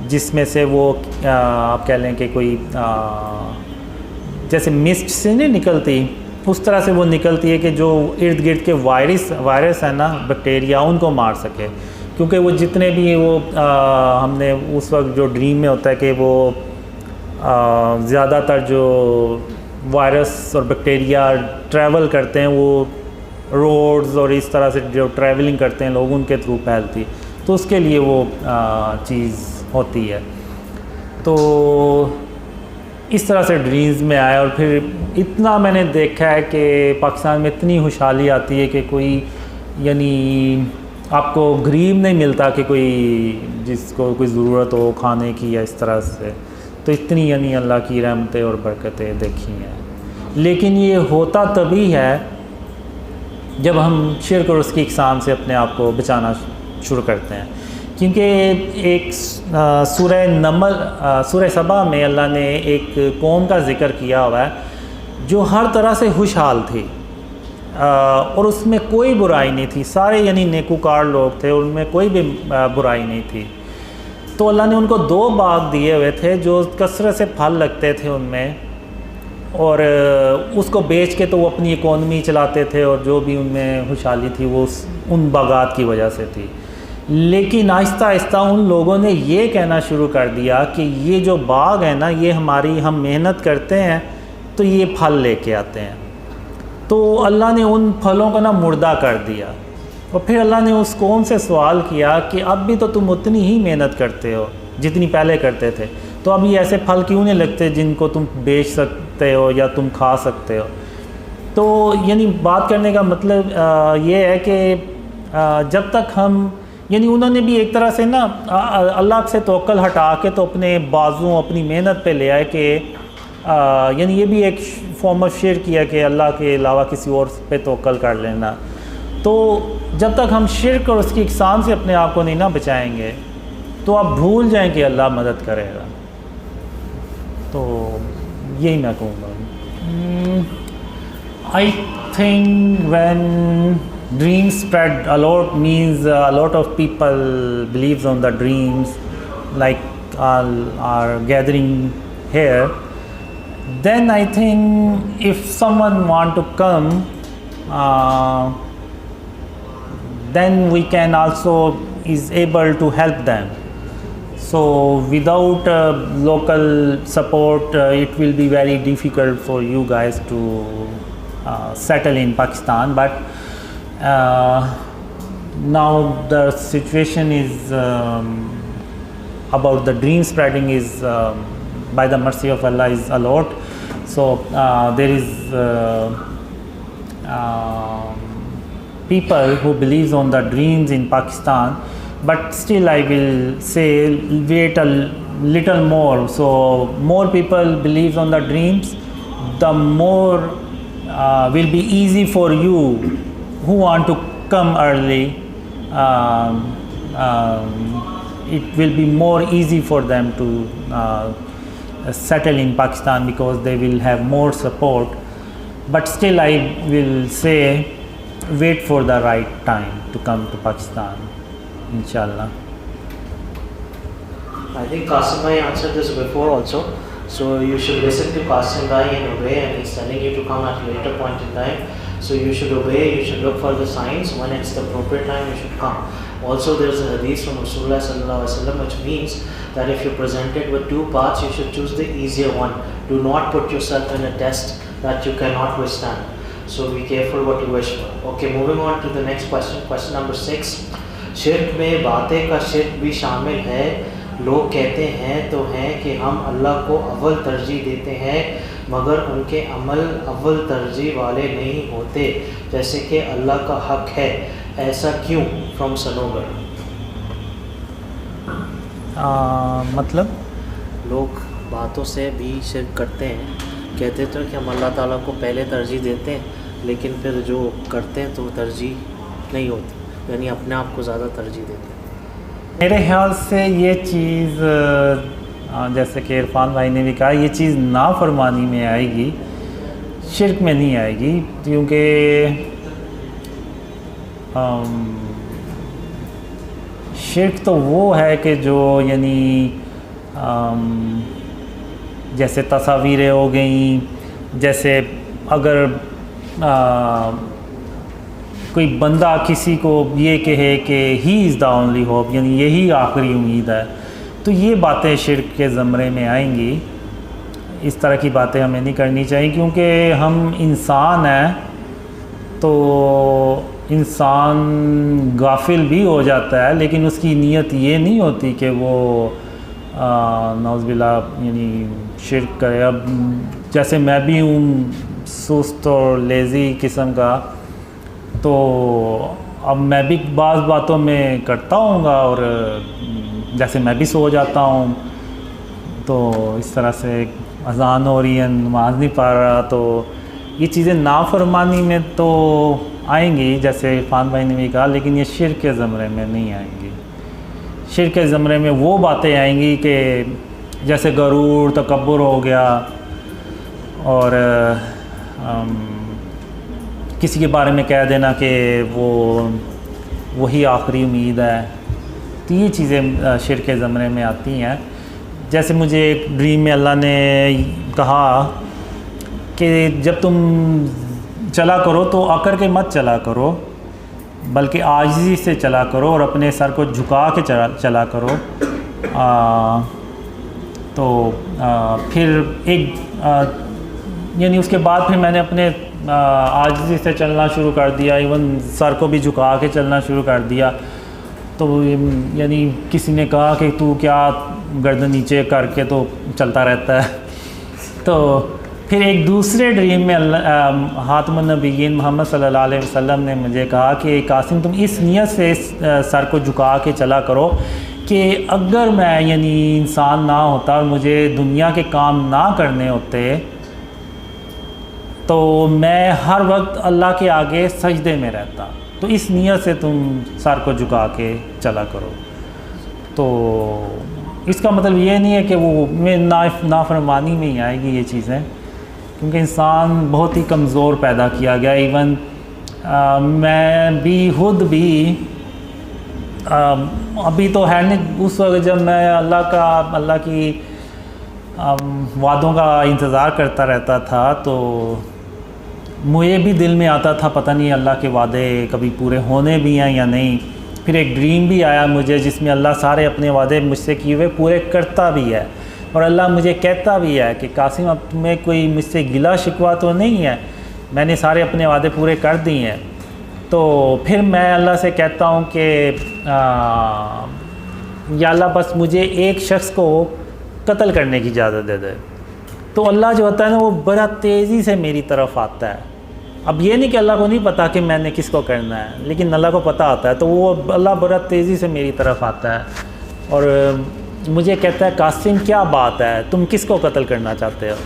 जिसमें से वो आप कह लें कि कोई जैसे मिस्ट से नहीं निकलती उस तरह से वो निकलती है कि जो इर्द गिर्द के वायरस है ना, बैक्टीरिया, उनको मार सके। क्योंकि वो जितने भी वो हमने उस वक्त जो ड्रीम में होता है कि वो ज़्यादातर जो वायरस और बैक्टीरिया ट्रैवल करते हैं वो रोड्स और इस तरह से जो ट्रैवलिंग करते हैं लोग उनके थ्रू फैलती, तो उसके लिए वो चीज़ होती है। तो इस तरह से ड्रीम्स में आया। और फिर इतना मैंने देखा है कि पाकिस्तान में इतनी खुशहाली आती है कि कोई यानी आपको गरीब नहीं मिलता कि कोई जिसको कोई ज़रूरत हो खाने की या इस तरह से, तो इतनी यानी अल्लाह की रहमतें और बरकतें देखी हैं। लेकिन ये होता तभी है जब हम शिर्क और उसकी इकसाम से अपने आप को बचाना शुरू करते हैं। क्योंकि एक सूरह नमल सूरह सबा में अल्लाह ने एक कौम का ज़िक्र किया हुआ है जो हर तरह से खुशहाल थी और उसमें कोई बुराई नहीं थी, सारे यानी नेकूकार लोग थे, उनमें कोई भी बुराई नहीं थी। तो अल्लाह ने उनको 2 बाग दिए हुए थे जो कसरत से फल लगते थे उनमें, और उसको बेच के तो वो अपनी इकोनॉमी चलाते थे और जो भी उनमें खुशहाली थी वो उन बागात की वजह से थी। लेकिन आहिस्ता आहिस्ता उन लोगों ने ये कहना शुरू कर दिया कि ये जो बाग है ना ये हमारी, हम मेहनत करते हैं तो ये फल लेके आते हैं। तो अल्लाह ने उन फलों को ना मुर्दा कर दिया। और फिर अल्लाह ने उस कौम से सवाल किया कि अब भी तो तुम उतनी ही मेहनत करते हो जितनी पहले करते थे, तो अब ये ऐसे फल क्यों नहीं लगते जिनको तुम बेच सकते हो या तुम खा सकते हो। तो यानी बात करने का मतलब ये है कि जब तक हम यानी उन्होंने भी एक तरह से ना अल्लाह से तवक्कल हटा के तो अपने बाजुओं अपनी मेहनत पे ले आए कि यानी ये भी एक फॉर्म ऑफ शिर्क किया कि अल्लाह के अलावा किसी और पे तवक्कल कर लेना। तो जब तक हम शिर्क और उसकी इकसाम से अपने आप को नहीं ना बचाएंगे तो आप भूल जाएं कि अल्लाह मदद करेगा। तो यही मैं कहूँगा। I think when dreams spread a lot means a lot of people believes on the dreams, like are gathering here, then I think if someone want to come, then we can also is able to help them. So without local support, it will be very difficult for you guys to settle in Pakistan. But now the situation is about the dream spreading is by the mercy of Allah is a lot. So there is people who believes on the dreams in Pakistan, but still I will say wait a little more. So more people believes on the dreams, the more will be easy for you who want to come early. It will be more easy for them to settle in Pakistan because they will have more support. But still I will say wait for the right time to come to Pakistan, inshallah. I think Qasim Bhai answered this before also. So you should listen to Qasim Bhai and obey, and he's telling you to come at a later point in time. So you should obey, you should look for the signs. When it's the appropriate time, you should come. Also, there is a hadith from Rasulullah sallallahu alaihi wasallam which means that if you're presented with two paths, you should choose the easier one. Do not put yourself in a test that you cannot withstand. So be careful what you wish for. Okay, moving on to the next question. Question number 6. शिर्क में बातें का शिर्क भी शामिल है. लोग कहते हैं तो हैं कि हम अल्लाह को अव्वल तरजीह देते हैं, मगर उनके अमल अव्वल तरजीह वाले नहीं होते, जैसे कि अल्लाह का हक है. ऐसा क्यों? फ्रॉम सनोगर. मतलब लोग बातों से भी शिर्क करते हैं, कहते तो कि हम अल्लाह ताला को पहले तरजीह देते हैं, लेकिन फिर जो करते हैं तो तरजीह नहीं होती, यानी अपने आप को ज़्यादा तरजीह देते हैं. मेरे ख्याल से ये चीज़ जैसे कि इरफान भाई ने भी कहा, ये चीज़ नाफरमानी में आएगी, शिर्क में नहीं आएगी. क्योंकि शिर्क तो वो है कि जो यानी जैसे तस्वीरें हो गई, जैसे अगर कोई बंदा किसी को ये कहे कि he is the only hope, यानी यही आखिरी उम्मीद है, तो ये बातें शिर्क के ज़मरे में आएंगी. इस तरह की बातें हमें नहीं करनी चाहिए, क्योंकि हम इंसान हैं, तो इंसान गाफिल भी हो जाता है, लेकिन उसकी नीयत ये नहीं होती कि वो नौज़बिल्ला यानी शिर्क करे. अब जैसे मैं भी हूँ सुस्त और लेज़ी किस्म का, तो अब मैं भी बाज़ बातों में करता हूँगा, और जैसे मैं भी सो जाता हूँ, तो इस तरह से अज़ान हो रही है, नमाज़ नहीं पढ़ रहा, तो ये चीज़ें नाफरमानी में तो आएंगी, जैसे इरफान भाई ने भी कहा, लेकिन ये शिर्क के ज़मरे में नहीं आएंगी. शिर्क के ज़मरे में वो बातें आएंगी कि जैसे गरूर, तकब्बुर हो गया, और किसी के बारे में कह देना कि वही आखिरी उम्मीद है. तो ये चीज़ें शिर्क के ज़मरे में आती हैं. जैसे मुझे एक ड्रीम में अल्लाह ने कहा कि जब तुम चला करो तो आकर के मत चला करो, बल्कि आजिज़ी से चला करो और अपने सर को झुका के चला करो. फिर यानी उसके बाद फिर मैंने अपने आजिज़ी से चलना शुरू कर दिया, इवन सर को भी झुका के चलना शुरू कर दिया. तो यानी किसी ने कहा कि तू क्या गर्दन नीचे करके तो चलता रहता है. तो फिर एक दूसरे ड्रीम में हातमुन नबीयीन मोहम्मद सल्लल्लाहु अलैहि वसल्लम ने मुझे कहा कि कासिम तुम इस नियत से सर को झुका के चला करो कि अगर मैं यानी इंसान ना होता और मुझे दुनिया के काम ना करने होते, तो मैं हर वक्त अल्लाह के आगे सजदे में रहता. तो इस नियत से तुम सर को झुका के चला करो. तो इसका मतलब ये नहीं है कि वो में नाफरमानी में ही आएगी ये चीज़ें, क्योंकि इंसान बहुत ही कमज़ोर पैदा किया गया. इवन मैं भी खुद भी अभी तो है नहीं, उस वक्त जब मैं अल्लाह की वादों का इंतज़ार करता रहता था तो मुझे भी दिल में आता था पता नहीं अल्लाह के वादे कभी पूरे होने भी हैं या नहीं। फिर एक ड्रीम भी आया मुझे जिसमें अल्लाह सारे अपने वादे मुझसे किए हुए पूरे करता भी है, और अल्लाह मुझे कहता भी है कि कासिम अब तुम्हें कोई मुझसे गिला शिकवा तो नहीं है, मैंने सारे अपने वादे पूरे कर दिए हैं। तो फिर मैं अल्लाह से कहता हूँ कि या अल्लाह बस मुझे एक शख्स को कत्ल करने की इजाज़त दे दे। तो अल्लाह जो होता है ना वो बड़ा तेज़ी से मेरी तरफ आता है। अब ये नहीं कि अल्लाह को नहीं पता कि मैंने किसको करना है, लेकिन अल्लाह को पता आता है, तो वो अल्लाह बड़ा तेज़ी से मेरी तरफ आता है और मुझे कहता है कासिम क्या बात है, तुम किसको कत्ल करना चाहते हो।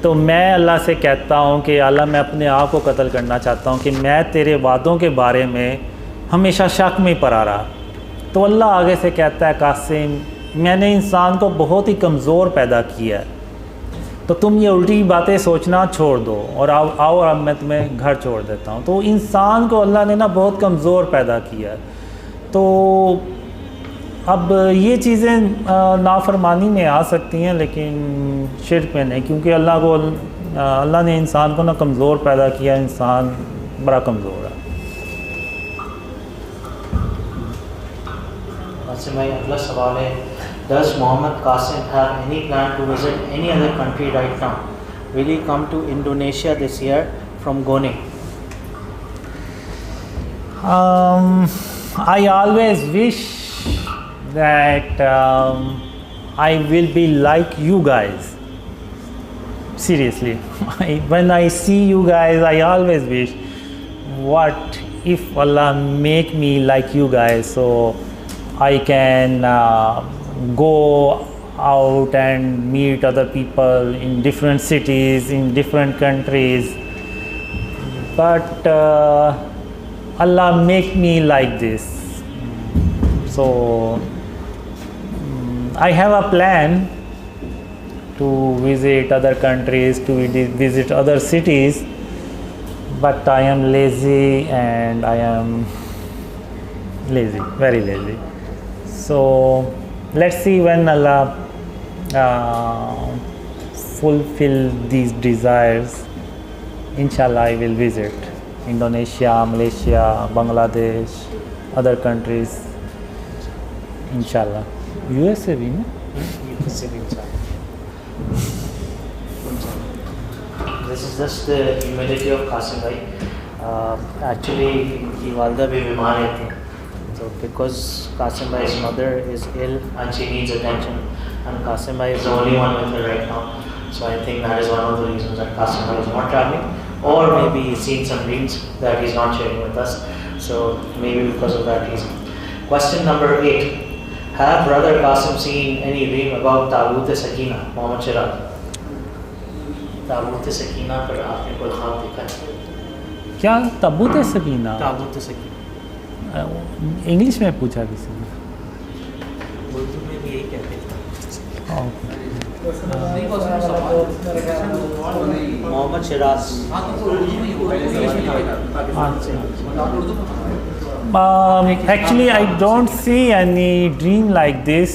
तो मैं अल्लाह से कहता हूँ कि अल्लाह मैं अपने आप को कत्ल करना चाहता हूँ कि मैं तेरे वादों के बारे में हमेशा शक में पड़ा रहा। तो अल्लाह आगे से कहता है कासिम मैंने इंसान को बहुत ही कमज़ोर पैदा किया है, तो तुम ये उल्टी बातें सोचना छोड़ दो और आओ अब मैं तुम्हें घर छोड़ देता हूँ। तो इंसान को अल्लाह ने ना बहुत कमज़ोर पैदा किया है। तो अब ये चीज़ें नाफरमानी में आ सकती हैं लेकिन शिर्क में नहीं, क्योंकि अल्लाह ने इंसान को ना कमज़ोर पैदा किया, इंसान बड़ा कमज़ोर है। अच्छा भाई अगला सवाल है, Does Mohammed Qasim have any plan to visit any other country right now? Will he come to Indonesia this year from Goning? I always wish that I will be like you guys. Seriously, when I see you guys, I always wish, what if Allah make me like you guys, so I can go out and meet other people in different cities, in different countries. But Allah make me like this. So I have a plan to visit other countries, to visit other cities, but I am lazy and I am lazy, very lazy. So let's see when Allah fulfill these desires. Inshallah I will visit Indonesia, Malaysia, Bangladesh, other countries. Inshallah. USA भी ना? This is just the humility of Qasim bhai. Actually, इनकी वालदा भी बीमार थी, so because Qasim bhai's mother is ill and she needs attention, and Qasim bhai is the only one with her right now. So I think that is one of the reasons that Qasim bhai is not traveling, or maybe he's seen some dreams that he's not sharing with us. So maybe because of that reason. Question number 8. Have brother Qasim seen any dream about Tabut-e-Sakina, Mohammed Shiraz? Tabut-e-Sakina पर आपने कोई ख्वाब देखा है? क्या ताबूत Sakina? Tabut-e-Sakina English में पूछा किसी ने? उर्दू में भी यही कहते हैं। Mohammad Siraj. Actually, I don't see any dream like this.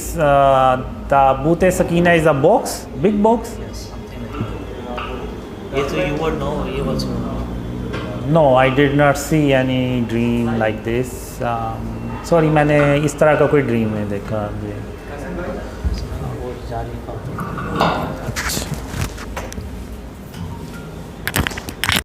Tabut-e Sakina is a box, big box. Yes, something like that. ये तो you would know, you also know. No, I did not see any dream like this. Sorry, मैंने इस तरह का कोई dream नहीं देखा। वो जारी का